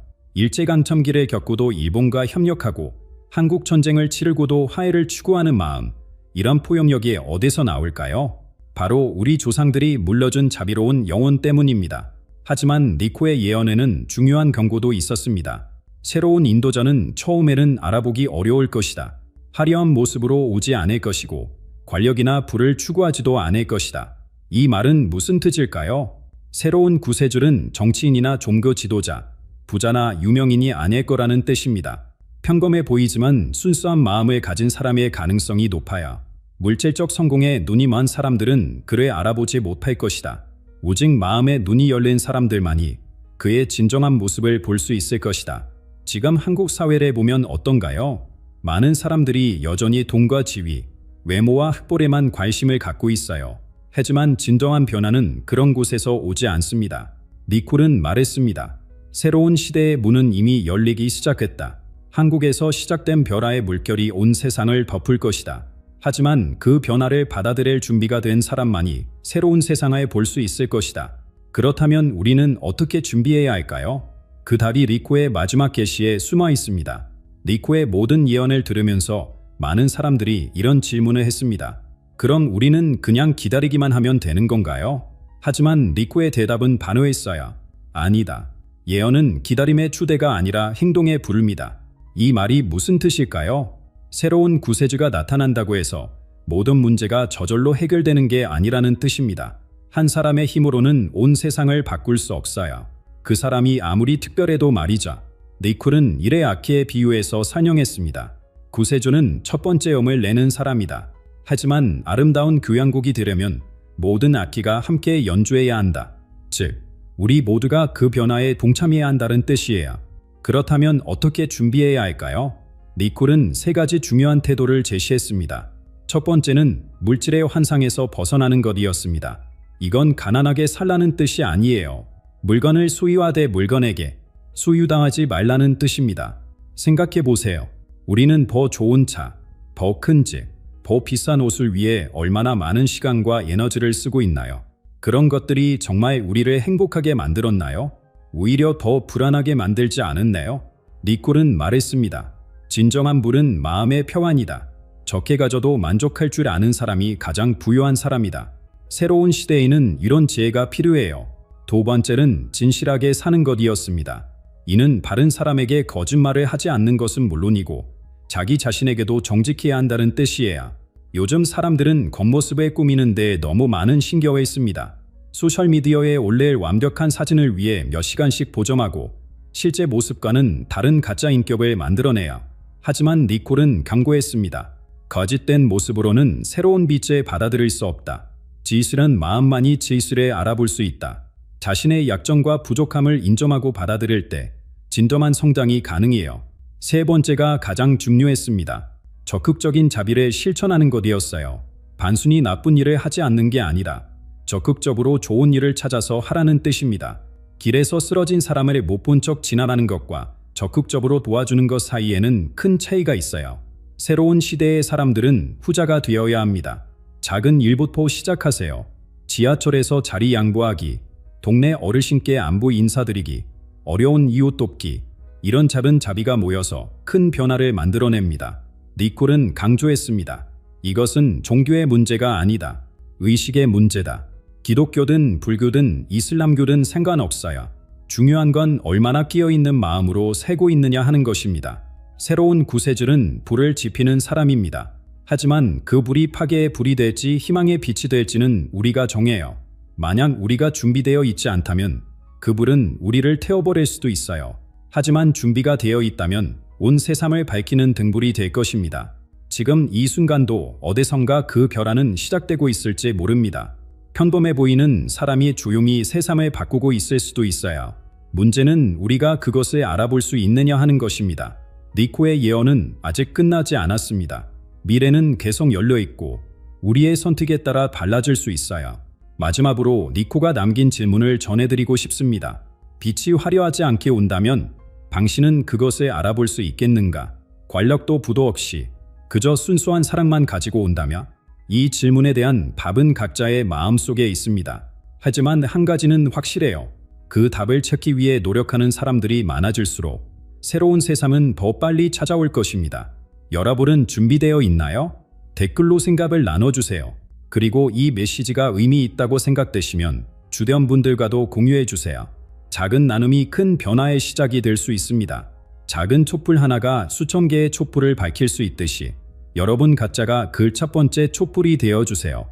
S1: 일제강점기를 겪고도 일본과 협력하고 한국 전쟁을 치르고도 화해를 추구하는 마음, 이런 포용력이 어디서 나올까요? 바로 우리 조상들이 물려준 자비로운 영혼 때문입니다. 하지만 니코의 예언에는 중요한 경고도 있었습니다. 새로운 인도자는 처음에는 알아보기 어려울 것이다. 화려한 모습으로 오지 않을 것이고 권력이나 부를 추구하지도 않을 것이다. 이 말은 무슨 뜻일까요? 새로운 구세주는 정치인이나 종교 지도자, 부자나 유명인이 아닐 거라는 뜻입니다. 평범해 보이지만 순수한 마음을 가진 사람의 가능성이 높아야 물질적 성공에 눈이 먼 사람들은 그를 알아보지 못할 것이다. 오직 마음에 눈이 열린 사람들만이 그의 진정한 모습을 볼 수 있을 것이다. 지금 한국 사회를 보면 어떤가요? 많은 사람들이 여전히 돈과 지위, 외모와 흑볼에만 관심을 갖고 있어요. 하지만 진정한 변화는 그런 곳에서 오지 않습니다. 니콜은 말했습니다. 새로운 시대의 문은 이미 열리기 시작했다. 한국에서 시작된 변화의 물결이 온 세상을 덮을 것이다. 하지만 그 변화를 받아들일 준비가 된 사람만이 새로운 세상을 볼 수 있을 것이다. 그렇다면 우리는 어떻게 준비해야 할까요? 그 답이 리코의 마지막 계시에 숨어 있습니다. 리코의 모든 예언을 들으면서 많은 사람들이 이런 질문을 했습니다. 그럼 우리는 그냥 기다리기만 하면 되는 건가요? 하지만 리코의 대답은 단호했어요. 아니다. 예언은 기다림의 추대가 아니라 행동의 부름이다. 이 말이 무슨 뜻일까요? 새로운 구세주가 나타난다고 해서 모든 문제가 저절로 해결되는 게 아니라는 뜻입니다. 한 사람의 힘으로는 온 세상을 바꿀 수 없어요. 그 사람이 아무리 특별해도 말이죠. 니콜은 일의 악기에 비유해서 설명했습니다. 구세주는 첫 번째 음을 내는 사람이다. 하지만 아름다운 교향곡이 되려면 모든 악기가 함께 연주해야 한다. 즉, 우리 모두가 그 변화에 동참해야 한다는 뜻이에요. 그렇다면 어떻게 준비해야 할까요? 니콜은 세 가지 중요한 태도를 제시했습니다. 첫 번째는 물질의 환상에서 벗어나는 것이었습니다. 이건 가난하게 살라는 뜻이 아니에요. 물건을 소유하되 물건에게 소유당하지 말라는 뜻입니다. 생각해 보세요. 우리는 더 좋은 차, 더 큰 집, 더 비싼 옷을 위해 얼마나 많은 시간과 에너지를 쓰고 있나요? 그런 것들이 정말 우리를 행복하게 만들었나요? 오히려 더 불안하게 만들지 않았나요? 니콜은 말했습니다. 진정한 부는 마음의 평안이다. 적게 가져도 만족할 줄 아는 사람이 가장 부유한 사람이다. 새로운 시대에는 이런 지혜가 필요해요. 두 번째는 진실하게 사는 것이었습니다. 이는 바른 사람에게 거짓말을 하지 않는 것은 물론이고 자기 자신에게도 정직해야 한다는 뜻이에요. 요즘 사람들은 겉모습을 꾸미는 데 너무 많은 신경을 씁니다. 소셜미디어에 올릴 완벽한 사진을 위해 몇 시간씩 보정하고 실제 모습과는 다른 가짜 인격을 만들어내요. 하지만 니콜은 경고했습니다. 거짓된 모습으로는 새로운 빛을 받아들일 수 없다. 진실은 마음만이 진실을 알아볼 수 있다. 자신의 약점과 부족함을 인정하고 받아들일 때 진정한 성장이 가능해요. 세 번째가 가장 중요했습니다. 적극적인 자비를 실천하는 것이었어요. 단순히 나쁜 일을 하지 않는 게 아니라 적극적으로 좋은 일을 찾아서 하라는 뜻입니다. 길에서 쓰러진 사람을 못 본 척 지나가는 것과 적극적으로 도와주는 것 사이에는 큰 차이가 있어요. 새로운 시대의 사람들은 후자가 되어야 합니다. 작은 일부터 시작하세요. 지하철에서 자리 양보하기, 동네 어르신께 안부 인사드리기, 어려운 이웃 돕기, 이런 작은 자비가 모여서 큰 변화를 만들어냅니다. 니콜은 강조했습니다. 이것은 종교의 문제가 아니다. 의식의 문제다. 기독교든 불교든 이슬람교든 상관없어요. 중요한 건 얼마나 끼어있는 마음으로 살고 있느냐 하는 것입니다. 새로운 구세주는 불을 지피는 사람입니다. 하지만 그 불이 파괴의 불이 될지 희망의 빛이 될지는 우리가 정해요. 만약 우리가 준비되어 있지 않다면 그 불은 우리를 태워버릴 수도 있어요. 하지만 준비가 되어 있다면 온 세상을 밝히는 등불이 될 것입니다. 지금 이 순간도 어디선가 그 변화는 시작되고 있을지 모릅니다. 평범해 보이는 사람이 조용히 세상을 바꾸고 있을 수도 있어요. 문제는 우리가 그것을 알아볼 수 있느냐 하는 것입니다. 니코의 예언은 아직 끝나지 않았습니다. 미래는 계속 열려있고 우리의 선택에 따라 달라질 수 있어요. 마지막으로 니코가 남긴 질문을 전해드리고 싶습니다. 빛이 화려하지 않게 온다면 당신은 그것을 알아볼 수 있겠는가? 권력도 부도 없이 그저 순수한 사랑만 가지고 온다며? 이 질문에 대한 답은 각자의 마음속에 있습니다. 하지만 한 가지는 확실해요. 그 답을 찾기 위해 노력하는 사람들이 많아질수록 새로운 세상은 더 빨리 찾아올 것입니다. 여러분은 준비되어 있나요? 댓글로 생각을 나눠주세요. 그리고 이 메시지가 의미 있다고 생각되시면 주변 분들과도 공유해주세요. 작은 나눔이 큰 변화의 시작이 될 수 있습니다. 작은 촛불 하나가 수천 개의 촛불을 밝힐 수 있듯이 여러분 각자가 그 첫 번째 촛불이 되어주세요.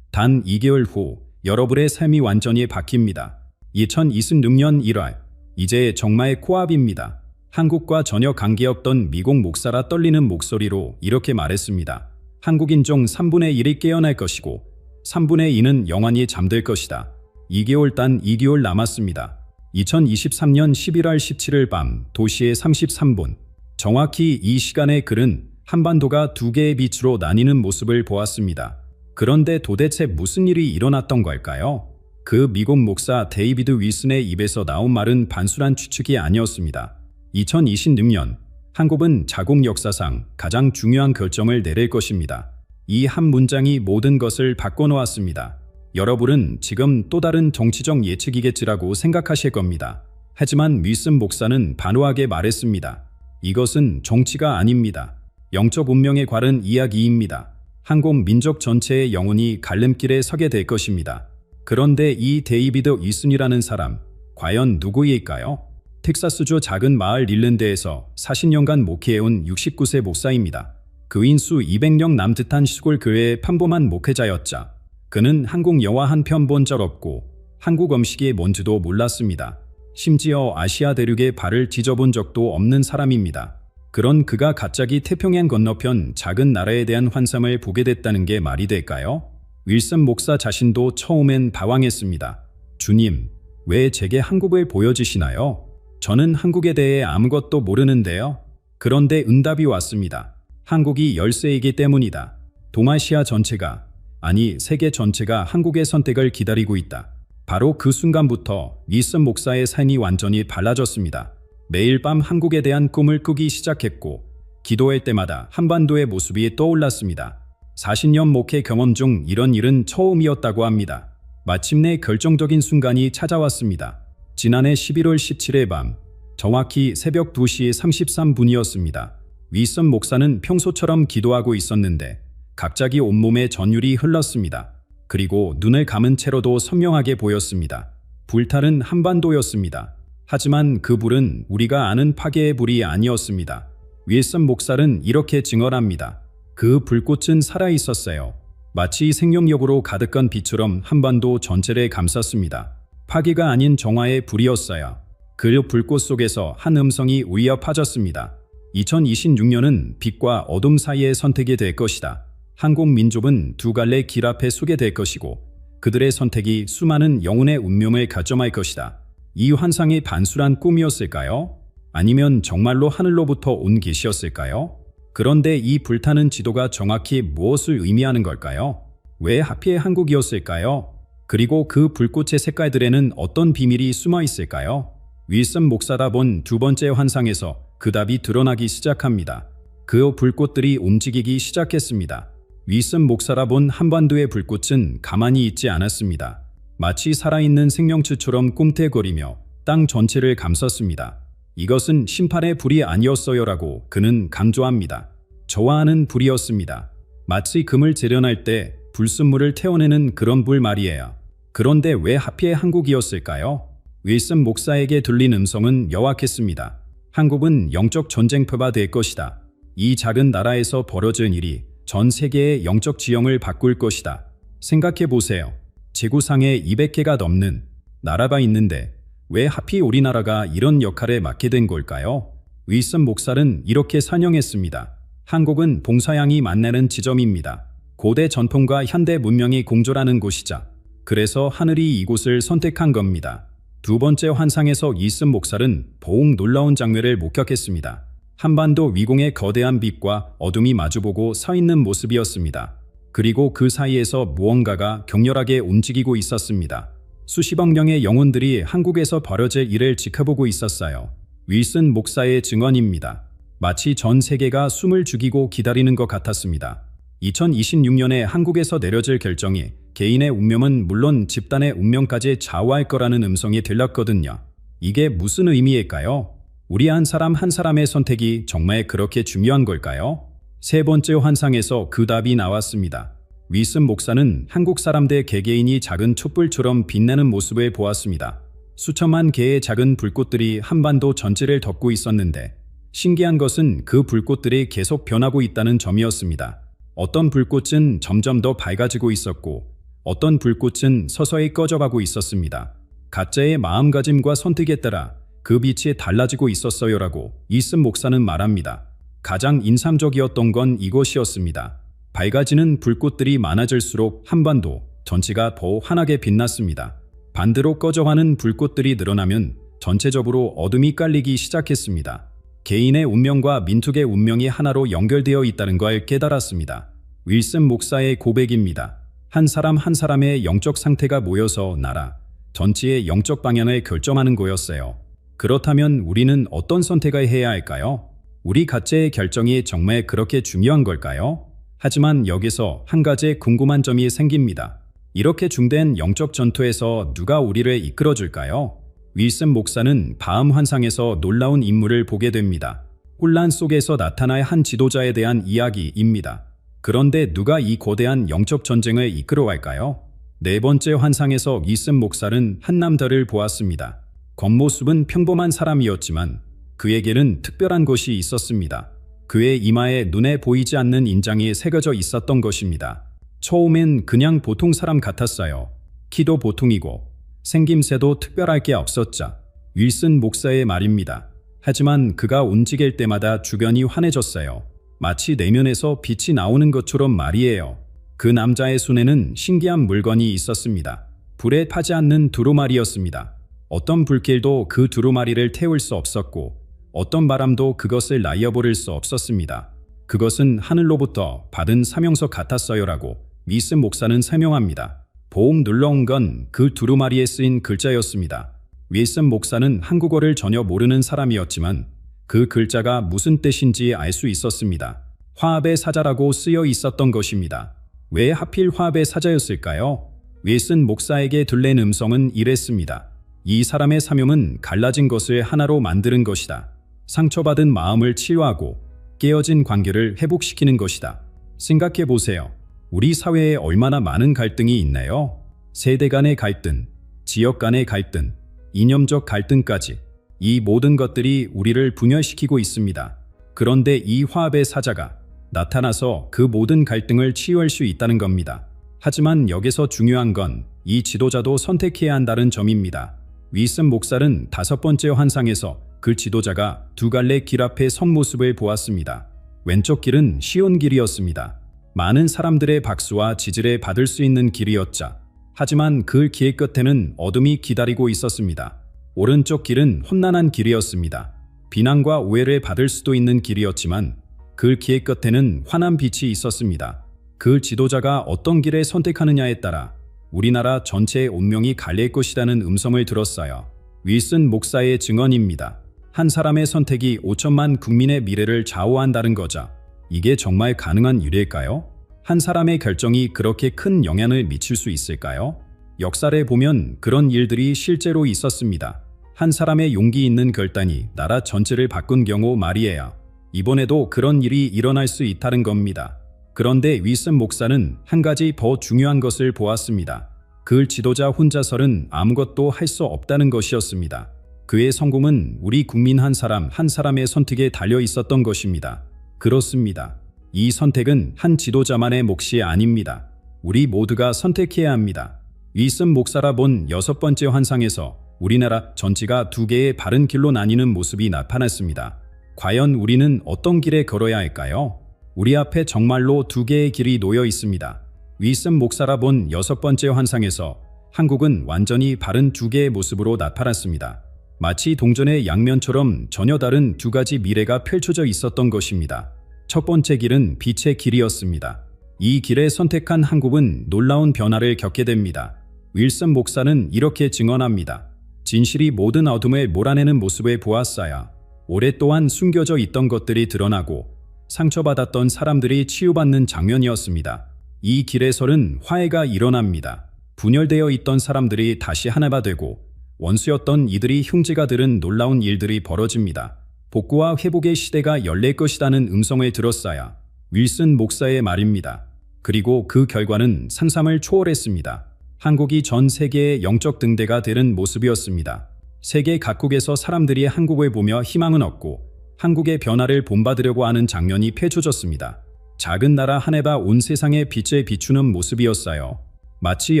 S1: 단 2개월 후 여러분의 삶이 완전히 바뀝니다. 2026년 1월, 이제 정말 코앞입니다. 한국과 전혀 관계없던 미국 목사라 떨리는 목소리로 이렇게 말했습니다. 한국인 중 3분의 1이 깨어날 것이고 3분의 2는 영원히 잠들 것이다. 2개월 단 2개월 남았습니다. 2023년 11월 17일 밤 2시 33분, 정확히 이 시간에 글은 한반도가 두 개의 빛으로 나뉘는 모습을 보았습니다. 그런데 도대체 무슨 일이 일어났던 걸까요? 그 미국 목사 데이비드 윌슨의 입에서 나온 말은 단순한 추측이 아니었습니다. 2026년, 한국은 자국 역사상 가장 중요한 결정을 내릴 것입니다. 이 한 문장이 모든 것을 바꿔놓았습니다. 여러분은 지금 또 다른 정치적 예측이겠지라고 생각하실 겁니다. 하지만 윌슨 목사는 단호하게 말했습니다. 이것은 정치가 아닙니다. 영적 운명에 관한 이야기입니다. 한국 민족 전체의 영혼이 갈림길에 서게 될 것입니다. 그런데 이 데이비드 윌슨이라는 사람, 과연 누구일까요? 텍사스주 작은 마을 릴랜드에서 40년간 목회해온 69세 목사입니다. 그인 수 200명 남짓한 시골 교회의 평범한 목회자였자 그는 한국 영화 한 편 본 적 없고 한국 음식이 뭔지도 몰랐습니다. 심지어 아시아 대륙에 발을 뒤져본 적도 없는 사람입니다. 그런 그가 갑자기 태평양 건너편 작은 나라에 대한 환상을 보게 됐다는 게 말이 될까요? 윌슨 목사 자신도 처음엔 당황했습니다. 주님, 왜 제게 한국을 보여주시나요? 저는 한국에 대해 아무것도 모르는데요. 그런데 응답이 왔습니다. 한국이 열세이기 때문이다. 동아시아 전체가, 아니 세계 전체가 한국의 선택을 기다리고 있다. 바로 그 순간부터 윌슨 목사의 삶이 완전히 달라졌습니다. 매일 밤 한국에 대한 꿈을 꾸기 시작했고 기도할 때마다 한반도의 모습이 떠올랐습니다. 40년 목회 경험 중 이런 일은 처음이었다고 합니다. 마침내 결정적인 순간이 찾아왔습니다. 지난해 11월 17일 밤, 정확히 새벽 2시 33분이었습니다. 윌슨 목사는 평소처럼 기도하고 있었는데 갑자기 온몸에 전율이 흘렀습니다. 그리고 눈을 감은 채로도 선명하게 보였습니다. 불탈은 한반도였습니다. 하지만 그 불은 우리가 아는 파괴의 불이 아니었습니다. 윌슨 목사는 이렇게 증언합니다. 그 불꽃은 살아있었어요. 마치 생명력으로 가득한 빛처럼 한반도 전체를 감쌌습니다. 파괴가 아닌 정화의 불이었어요. 그 불꽃 속에서 한 음성이 울려 퍼졌습니다. 2026년은 빛과 어둠 사이의 선택이 될 것이다. 한국 민족은 두 갈래 길 앞에 서게 될 것이고 그들의 선택이 수많은 영혼의 운명을 결정할 것이다. 이 환상이 단순한 꿈이었을까요? 아니면 정말로 하늘로부터 온 계시였을까요? 그런데 이 불타는 지도가 정확히 무엇을 의미하는 걸까요? 왜 하필 한국이었을까요? 그리고 그 불꽃의 색깔들에는 어떤 비밀이 숨어 있을까요? 윌슨 목사가 본 두 번째 환상에서 그 답이 드러나기 시작합니다. 그 불꽃들이 움직이기 시작했습니다. 윌슨 목사가 본 한반도의 불꽃은 가만히 있지 않았습니다. 마치 살아있는 생명체처럼 꿈틀거리며 땅 전체를 감쌌습니다. 이것은 심판의 불이 아니었어요라고 그는 강조합니다. 저와하는 불이었습니다. 마치 금을 재련할 때 불순물을 태워내는 그런 불 말이에요. 그런데 왜 하필 한국이었을까요? 윌슨 목사에게 들린 음성은 명확했습니다. 한국은 영적 전쟁터가 될 것이다. 이 작은 나라에서 벌어진 일이 전 세계의 영적 지형을 바꿀 것이다. 생각해 보세요. 지구상에 200개가 넘는 나라가 있는데 왜 하필 우리나라가 이런 역할을 맡게 된 걸까요? 윌슨 목사는 이렇게 설명했습니다. 한국은 봉사양이 만나는 지점입니다. 고대 전통과 현대 문명이 공존하는 곳이자. 그래서 하늘이 이곳을 선택한 겁니다. 두 번째 환상에서 윌슨 목사는 더욱 놀라운 장면을 목격했습니다. 한반도 위공의 거대한 빛과 어둠이 마주보고 서 있는 모습이었습니다. 그리고 그 사이에서 무언가가 격렬하게 움직이고 있었습니다. 수십억 명의 영혼들이 한국에서 벌어질 일을 지켜보고 있었어요. 윌슨 목사의 증언입니다. 마치 전 세계가 숨을 죽이고 기다리는 것 같았습니다. 2026년에 한국에서 내려질 결정이 개인의 운명은 물론 집단의 운명까지 좌우할 거라는 음성이 들렸거든요. 이게 무슨 의미일까요? 우리 한 사람 한 사람의 선택이 정말 그렇게 중요한 걸까요? 세 번째 환상에서 그 답이 나왔습니다. 윌슨 목사는 한국 사람들 개개인이 작은 촛불처럼 빛나는 모습을 보았습니다. 수천만 개의 작은 불꽃들이 한반도 전체를 덮고 있었는데 신기한 것은 그 불꽃들이 계속 변하고 있다는 점이었습니다. 어떤 불꽃은 점점 더 밝아지고 있었고 어떤 불꽃은 서서히 꺼져가고 있었습니다. 각자의 마음가짐과 선택에 따라 그 빛이 달라지고 있었어요라고 윌슨 목사는 말합니다. 가장 인상적이었던 건 이것이었습니다. 밝아지는 불꽃들이 많아질수록 한반도 전체가 더 환하게 빛났습니다. 반대로 꺼져가는 불꽃들이 늘어나면 전체적으로 어둠이 깔리기 시작했습니다. 개인의 운명과 민족의 운명이 하나로 연결되어 있다는 걸 깨달았습니다. 윌슨 목사의 고백입니다. 한 사람 한 사람의 영적 상태가 모여서 나라 전체의 영적 방향을 결정하는 거였어요. 그렇다면 우리는 어떤 선택을 해야 할까요? 우리 각자의 결정이 정말 그렇게 중요한 걸까요? 하지만 여기서 한 가지 궁금한 점이 생깁니다. 이렇게 중대한 영적 전투에서 누가 우리를 이끌어줄까요? 윌슨 목사는 다음 환상에서 놀라운 인물을 보게 됩니다. 혼란 속에서 나타날 한 지도자에 대한 이야기입니다. 그런데 누가 이 거대한 영적 전쟁을 이끌어갈까요? 네 번째 환상에서 윌슨 목사는 한 남자를 보았습니다. 겉모습은 평범한 사람이었지만 그에게는 특별한 것이 있었습니다. 그의 이마에 눈에 보이지 않는 인장이 새겨져 있었던 것입니다. 처음엔 그냥 보통 사람 같았어요. 키도 보통이고 생김새도 특별할 게 없었자. 윌슨 목사의 말입니다. 하지만 그가 움직일 때마다 주변이 환해졌어요. 마치 내면에서 빛이 나오는 것처럼 말이에요. 그 남자의 손에는 신기한 물건이 있었습니다. 불에 타지 않는 두루마리였습니다. 어떤 불길도 그 두루마리를 태울 수 없었고 어떤 바람도 그것을 날려버릴 수 없었습니다. 그것은 하늘로부터 받은 사명서 같았어요라고 윌슨 목사는 설명합니다. 더욱 놀라운 건 그 두루마리에 쓰인 글자였습니다. 윌슨 목사는 한국어를 전혀 모르는 사람이었지만 그 글자가 무슨 뜻인지 알 수 있었습니다. 화합의 사자라고 쓰여 있었던 것입니다. 왜 하필 화합의 사자였을까요? 윌슨 목사에게 들린 음성은 이랬습니다. 이 사람의 사명은 갈라진 것을 하나로 만드는 것이다. 상처받은 마음을 치유하고 깨어진 관계를 회복시키는 것이다. 생각해 보세요. 우리 사회에 얼마나 많은 갈등이 있나요? 세대 간의 갈등, 지역 간의 갈등, 이념적 갈등까지 이 모든 것들이 우리를 분열시키고 있습니다. 그런데 이 화합의 사자가 나타나서 그 모든 갈등을 치유할 수 있다는 겁니다. 하지만 여기서 중요한 건 이 지도자도 선택해야 한다는 점입니다. 윌슨 목사는 다섯 번째 환상에서 그 지도자가 두 갈래 길 앞에 선 모습을 보았습니다. 왼쪽 길은 쉬운 길이었습니다. 많은 사람들의 박수와 지지를 받을 수 있는 길이었자. 하지만 그 길 끝에는 어둠이 기다리고 있었습니다. 오른쪽 길은 험난한 길이었습니다. 비난과 오해를 받을 수도 있는 길이었지만 그 길 끝에는 환한 빛이 있었습니다. 그 지도자가 어떤 길을 선택하느냐에 따라 우리나라 전체의 운명이 갈릴 것이라는 음성을 들었어요. 윌슨 목사의 증언입니다. 한 사람의 선택이 5천만 국민의 미래를 좌우한다는 거죠. 이게 정말 가능한 일일까요? 한 사람의 결정이 그렇게 큰 영향을 미칠 수 있을까요? 역사를 보면 그런 일들이 실제로 있었습니다. 한 사람의 용기 있는 결단이 나라 전체를 바꾼 경우 말이에요. 이번에도 그런 일이 일어날 수 있다는 겁니다. 그런데 윌슨 목사는 한 가지 더 중요한 것을 보았습니다. 그 지도자 혼자서는 아무것도 할 수 없다는 것이었습니다. 그의 성공은 우리 국민 한 사람 한 사람의 선택에 달려 있었던 것입니다. 그렇습니다. 이 선택은 한 지도자만의 몫이 아닙니다. 우리 모두가 선택해야 합니다. 윌슨 목사라 본 6번째 환상에서 우리나라 전체가 두 개의 바른 길로 나뉘는 모습이 나타났습니다. 과연 우리는 어떤 길에 걸어야 할까요? 우리 앞에 정말로 두 개의 길이 놓여 있습니다. 윌슨 목사라 본 6번째 환상에서 한국은 완전히 바른 두 개의 모습으로 나타났습니다. 마치 동전의 양면처럼 전혀 다른 두 가지 미래가 펼쳐져 있었던 것입니다. 첫 번째 길은 빛의 길이었습니다. 이 길을 선택한 한국은 놀라운 변화를 겪게 됩니다. 윌슨 목사는 이렇게 증언합니다. 진실이 모든 어둠을 몰아내는 모습을 보았어요. 오랫동안 숨겨져 있던 것들이 드러나고 상처받았던 사람들이 치유받는 장면이었습니다. 이 길에서는 화해가 일어납니다. 분열되어 있던 사람들이 다시 하나가 되고 원수였던 이들이 형제가 되는 놀라운 일들이 벌어집니다. 복구와 회복의 시대가 열릴 것이라는 음성을 들었어요. 윌슨 목사의 말입니다. 그리고 그 결과는 상상을 초월했습니다. 한국이 전 세계의 영적 등대가 되는 모습이었습니다. 세계 각국에서 사람들이 한국을 보며 희망을 얻고 한국의 변화를 본받으려고 하는 장면이 펼쳐졌습니다. 작은 나라 하나가 온 세상에 빛을 비추는 모습이었어요. 마치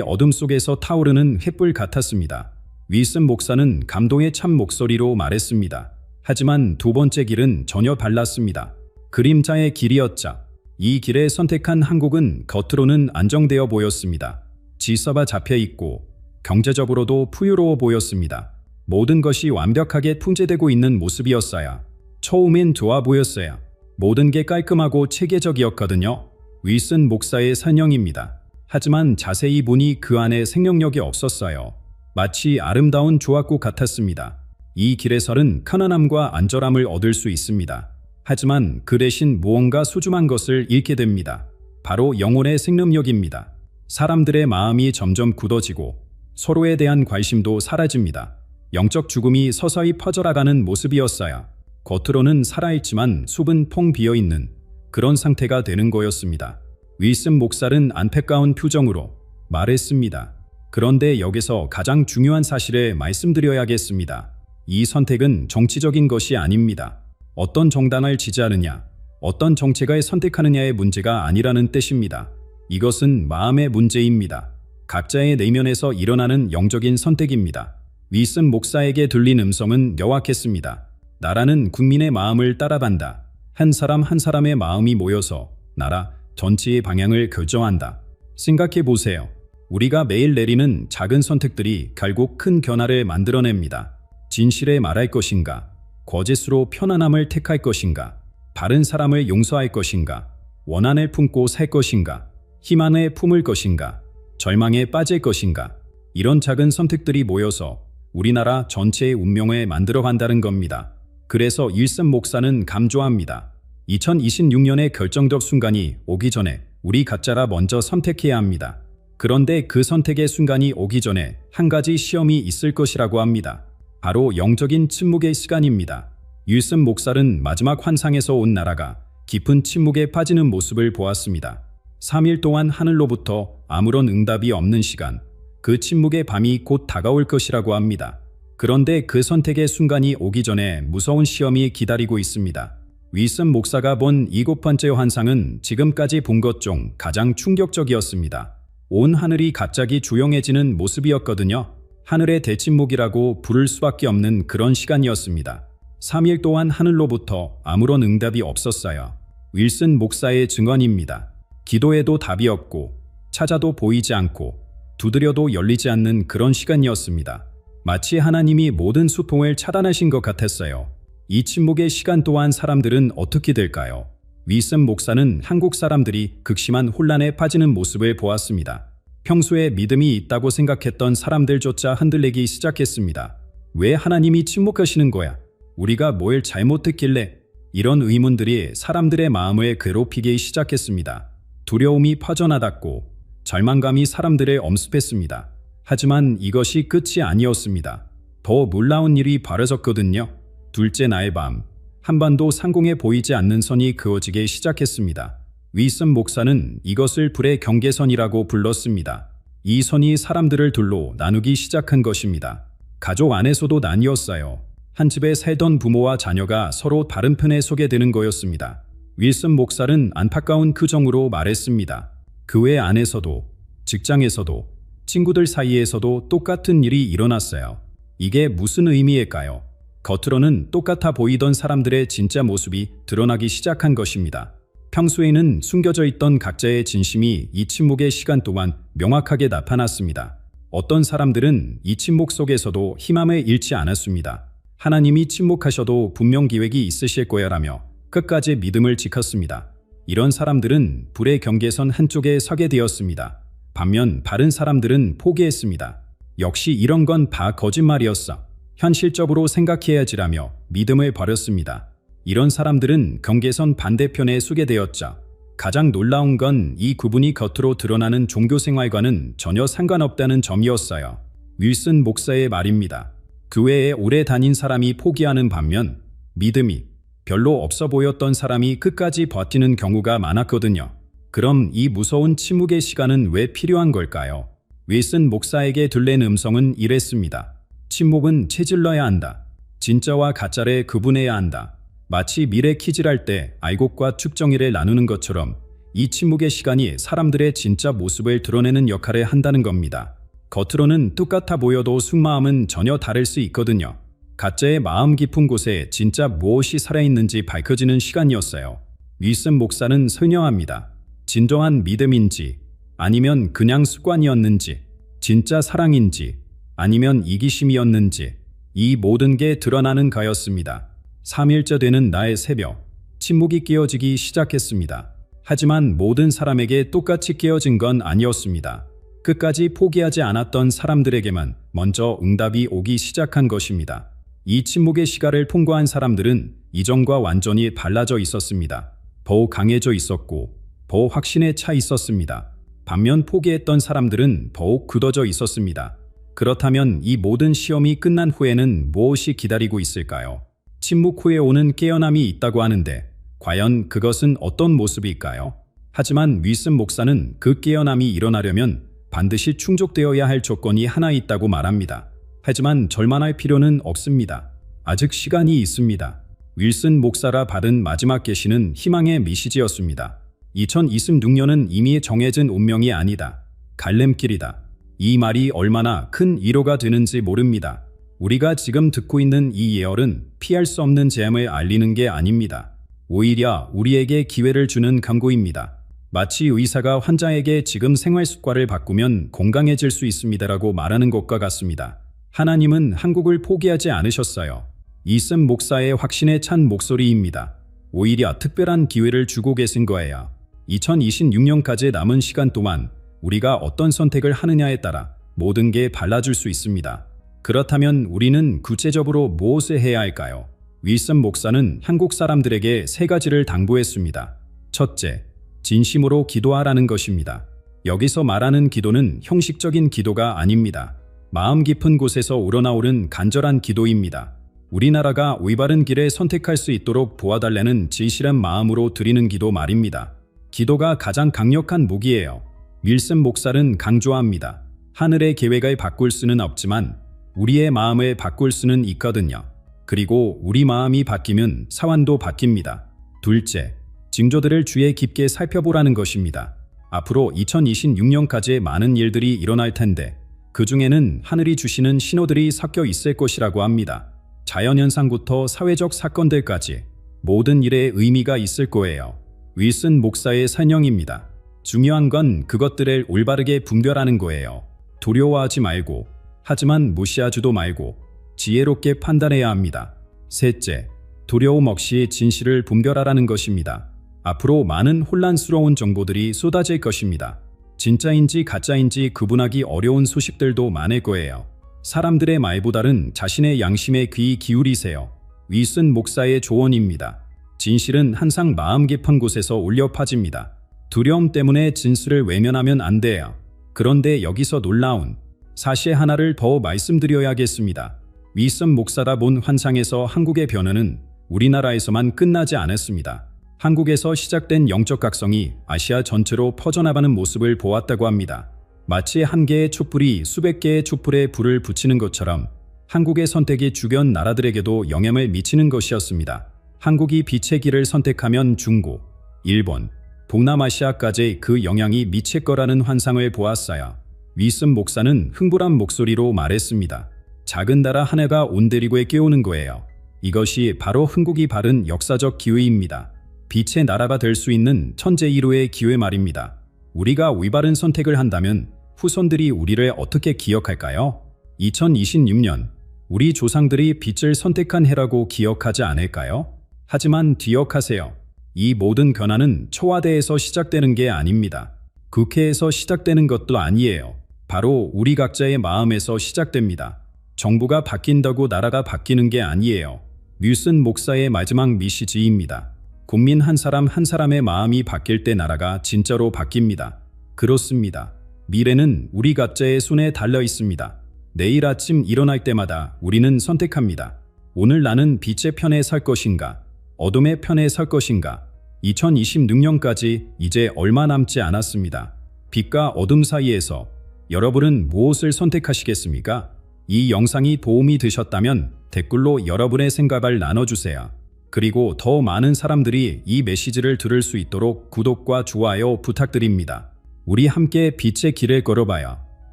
S1: 어둠 속에서 타오르는 횃불 같았습니다. 윌슨 목사는 감동의 참 목소리로 말했습니다. 하지만 두 번째 길은 전혀 달랐습니다. 그림자의 길이었자. 이 길을 선택한 한국은 겉으로는 안정되어 보였습니다. 질서가 잡혀 있고 경제적으로도 풍요로워 보였습니다. 모든 것이 완벽하게 통제되고 있는 모습이었어요. 처음엔 좋아 보였어요. 모든 게 깔끔하고 체계적이었거든요. 윌슨 목사의 설명입니다. 하지만 자세히 보니 그 안에 생명력이 없었어요. 마치 아름다운 조합국 같았습니다. 이 길에서는 편안함과 안전함을 얻을 수 있습니다. 하지만 그 대신 무언가 소중한 것을 잃게 됩니다. 바로 영혼의 생명력입니다. 사람들의 마음이 점점 굳어지고 서로에 대한 관심도 사라집니다. 영적 죽음이 서서히 퍼져나가는 모습이었어요. 겉으로는 살아있지만 속은 텅 비어있는 그런 상태가 되는 거였습니다. 윌슨 목사는 안타까운 표정으로 말했습니다. 그런데 여기서 가장 중요한 사실을 말씀드려야겠습니다. 이 선택은 정치적인 것이 아닙니다. 어떤 정당을 지지하느냐, 어떤 정책을 선택하느냐의 문제가 아니라는 뜻입니다. 이것은 마음의 문제입니다. 각자의 내면에서 일어나는 영적인 선택입니다. 윌슨 목사에게 들린 음성은 명확했습니다. 나라는 국민의 마음을 따라간다. 한 사람 한 사람의 마음이 모여서 나라 전체의 방향을 결정한다. 생각해 보세요. 우리가 매일 내리는 작은 선택들이 결국 큰 변화를 만들어냅니다. 진실에 말할 것인가? 거짓으로 편안함을 택할 것인가? 바른 사람을 용서할 것인가? 원한을 품고 살 것인가? 희망을 품을 것인가? 절망에 빠질 것인가? 이런 작은 선택들이 모여서 우리나라 전체의 운명을 만들어간다는 겁니다. 그래서 윌슨 목사는 강조합니다. 2026년의 결정적 순간이 오기 전에 우리 각자가 먼저 선택해야 합니다. 그런데 그 선택의 순간이 오기 전에 한 가지 시험이 있을 것이라고 합니다. 바로 영적인 침묵의 시간입니다. 윌슨 목사는 마지막 환상에서 온 나라가 깊은 침묵에 빠지는 모습을 보았습니다. 3일 동안 하늘로부터 아무런 응답이 없는 시간, 그 침묵의 밤이 곧 다가올 것이라고 합니다. 그런데 그 선택의 순간이 오기 전에 무서운 시험이 기다리고 있습니다. 윌슨 목사가 본 7번째 환상은 지금까지 본 것 중 가장 충격적이었습니다. 온 하늘이 갑자기 조용해지는 모습이었거든요. 하늘의 대침묵이라고 부를 수밖에 없는 그런 시간이었습니다. 3일 동안 하늘로부터 아무런 응답이 없었어요. 윌슨 목사의 증언입니다. 기도해도 답이 없고 찾아도 보이지 않고 두드려도 열리지 않는 그런 시간이었습니다. 마치 하나님이 모든 소통을 차단하신 것 같았어요. 이 침묵의 시간 동안 사람들은 어떻게 될까요? 윌슨 목사는 한국 사람들이 극심한 혼란에 빠지는 모습을 보았습니다. 평소에 믿음이 있다고 생각했던 사람들조차 흔들리기 시작했습니다. 왜 하나님이 침묵하시는 거야? 우리가 뭘 잘못했길래? 이런 의문들이 사람들의 마음을 괴롭히기 시작했습니다. 두려움이 퍼져나갔고 절망감이 사람들을 엄습했습니다. 하지만 이것이 끝이 아니었습니다. 더 놀라운 일이 벌어졌거든요. 둘째 날 밤, 한반도 상공에 보이지 않는 선이 그어지기 시작했습니다. 윌슨 목사는 이것을 불의 경계선이라고 불렀습니다. 이 선이 사람들을 둘로 나누기 시작한 것입니다. 가족 안에서도 나뉘었어요. 한 집에 살던 부모와 자녀가 서로 다른 편에 서게 되는 거였습니다. 윌슨 목사는 안타까운 표정으로 말했습니다. 교회 안에서도, 직장에서도, 친구들 사이에서도 똑같은 일이 일어났어요. 이게 무슨 의미일까요? 겉으로는 똑같아 보이던 사람들의 진짜 모습이 드러나기 시작한 것입니다. 평소에는 숨겨져 있던 각자의 진심이 이 침묵의 시간 동안 명확하게 나타났습니다. 어떤 사람들은 이 침묵 속에서도 희망을 잃지 않았습니다. 하나님이 침묵하셔도 분명 계획이 있으실 거야라며 끝까지 믿음을 지켰습니다. 이런 사람들은 불의 경계선 한쪽에 서게 되었습니다. 반면 다른 사람들은 포기했습니다. 역시 이런 건 다 거짓말이었어. 현실적으로 생각해야지라며 믿음을 버렸습니다. 이런 사람들은 경계선 반대편에 서게 되었죠. 가장 놀라운 건 이 구분이 겉으로 드러나는 종교 생활과는 전혀 상관없다는 점이었어요. 윌슨 목사의 말입니다. 교회에 오래 다닌 사람이 포기하는 반면 믿음이 별로 없어 보였던 사람이 끝까지 버티는 경우가 많았거든요. 그럼 이 무서운 침묵의 시간은 왜 필요한 걸까요? 윌슨 목사에게 들린 음성은 이랬습니다. 침묵은 채질러야 한다. 진짜와 가짜를 구분해야 한다. 마치 미래 퀴즈할 때 알곡과 측정일을 나누는 것처럼 이 침묵의 시간이 사람들의 진짜 모습을 드러내는 역할을 한다는 겁니다. 겉으로는 똑같아 보여도 속마음은 전혀 다를 수 있거든요. 가짜의 마음 깊은 곳에 진짜 무엇이 살아있는지 밝혀지는 시간이었어요. 윌슨 목사는 설명합니다. 진정한 믿음인지 아니면 그냥 습관이었는지 진짜 사랑인지 아니면 이기심이었는지 이 모든 게 드러나는 가였습니다. 3일째 되는 나의 새벽, 침묵이 깨어지기 시작했습니다. 하지만 모든 사람에게 똑같이 깨어진 건 아니었습니다. 끝까지 포기하지 않았던 사람들에게만 먼저 응답이 오기 시작한 것입니다. 이 침묵의 시간을 통과한 사람들은 이전과 완전히 달라져 있었습니다. 더 강해져 있었고 더 확신에 차 있었습니다. 반면 포기했던 사람들은 더욱 굳어져 있었습니다. 그렇다면 이 모든 시험이 끝난 후에는 무엇이 기다리고 있을까요? 침묵 후에 오는 깨어남이 있다고 하는데 과연 그것은 어떤 모습일까요? 하지만 윌슨 목사는 그 깨어남이 일어나려면 반드시 충족되어야 할 조건이 하나 있다고 말합니다. 하지만 절망할 필요는 없습니다. 아직 시간이 있습니다. 윌슨 목사가 받은 마지막 계시는 희망의 메시지였습니다. 2026년은 이미 정해진 운명이 아니다. 갈림길이다. 이 말이 얼마나 큰 위로가 되는지 모릅니다. 우리가 지금 듣고 있는 이 예언은 피할 수 없는 재앙을 알리는 게 아닙니다. 오히려 우리에게 기회를 주는 경고입니다. 마치 의사가 환자에게 지금 생활 습관을 바꾸면 건강해질 수 있습니다라고 말하는 것과 같습니다. 하나님은 한국을 포기하지 않으셨어요. 윌슨 목사의 확신에 찬 목소리입니다. 오히려 특별한 기회를 주고 계신 거예요. 2026년까지 남은 시간 동안 우리가 어떤 선택을 하느냐에 따라 모든 게 달라질 수 있습니다. 그렇다면 우리는 구체적으로 무엇을 해야 할까요? 윌슨 목사는 한국 사람들에게 3가지를 당부했습니다. 첫째, 진심으로 기도하라는 것입니다. 여기서 말하는 기도는 형식적인 기도가 아닙니다. 마음 깊은 곳에서 우러나오는 간절한 기도입니다. 우리나라가 올바른 길을 선택할 수 있도록 도와달라는 진실한 마음으로 드리는 기도 말입니다. 기도가 가장 강력한 무기예요. 윌슨 목사는 강조합니다. 하늘의 계획을 바꿀 수는 없지만 우리의 마음을 바꿀 수는 있거든요. 그리고 우리 마음이 바뀌면 사원도 바뀝니다. 둘째, 징조들을 주의 깊게 살펴보라는 것입니다. 앞으로 2026년까지 많은 일들이 일어날 텐데 그 중에는 하늘이 주시는 신호들이 섞여 있을 것이라고 합니다. 자연현상부터 사회적 사건들까지 모든 일에 의미가 있을 거예요. 윌슨 목사의 설명입니다. 중요한 건 그것들을 올바르게 분별하는 거예요. 두려워하지 말고, 하지만 무시하지도 말고 지혜롭게 판단해야 합니다. 셋째, 두려움 없이 진실을 분별하라는 것입니다. 앞으로 많은 혼란스러운 정보들이 쏟아질 것입니다. 진짜인지 가짜인지 구분하기 어려운 소식들도 많을 거예요. 사람들의 말보다는 자신의 양심에 귀 기울이세요. 윌슨 목사의 조언입니다. 진실은 항상 마음 깊은 곳에서 울려 퍼집니다. 두려움 때문에 진실을 외면하면 안 돼요. 그런데 여기서 놀라운 사실 하나를 더 말씀드려야겠습니다. 윌슨 목사가 본 환상에서 한국의 변화는 우리나라에서만 끝나지 않았습니다. 한국에서 시작된 영적 각성이 아시아 전체로 퍼져나가는 모습을 보았다고 합니다. 마치 한 개의 촛불이 수백 개의 촛불에 불을 붙이는 것처럼 한국의 선택이 주변 나라들에게도 영향을 미치는 것이었습니다. 한국이 빛의 길을 선택하면 중국, 일본, 동남아시아까지 그 영향이 미칠 거라는 환상을 보았어요. 윌슨 목사는 흥분한 목소리로 말했습니다. 작은 나라 하나가 온 대륙에 깨우는 거예요. 이것이 바로 한국이 바른 역사적 기회입니다. 빛의 나라가 될 수 있는 천재 1호의 기회 말입니다. 우리가 올바른 선택을 한다면 후손들이 우리를 어떻게 기억할까요? 2026년 우리 조상들이 빛을 선택한 해라고 기억하지 않을까요? 하지만 기억하세요. 이 모든 변화는 청와대에서 시작되는 게 아닙니다. 국회에서 시작되는 것도 아니에요. 바로 우리 각자의 마음에서 시작됩니다. 정부가 바뀐다고 나라가 바뀌는 게 아니에요. 윌슨 목사의 마지막 메시지입니다. 국민 한 사람 한 사람의 마음이 바뀔 때 나라가 진짜로 바뀝니다. 그렇습니다. 미래는 우리 각자의 손에 달려 있습니다. 내일 아침 일어날 때마다 우리는 선택합니다. 오늘 나는 빛의 편에 설 것인가? 어둠의 편에 설 것인가? 2026년까지 이제 얼마 남지 않았습니다. 빛과 어둠 사이에서 여러분은 무엇을 선택하시겠습니까? 이 영상이 도움이 되셨다면 댓글로 여러분의 생각을 나눠주세요. 그리고 더 많은 사람들이 이 메시지를 들을 수 있도록 구독과 좋아요 부탁드립니다. 우리 함께 빛의 길을 걸어봐요.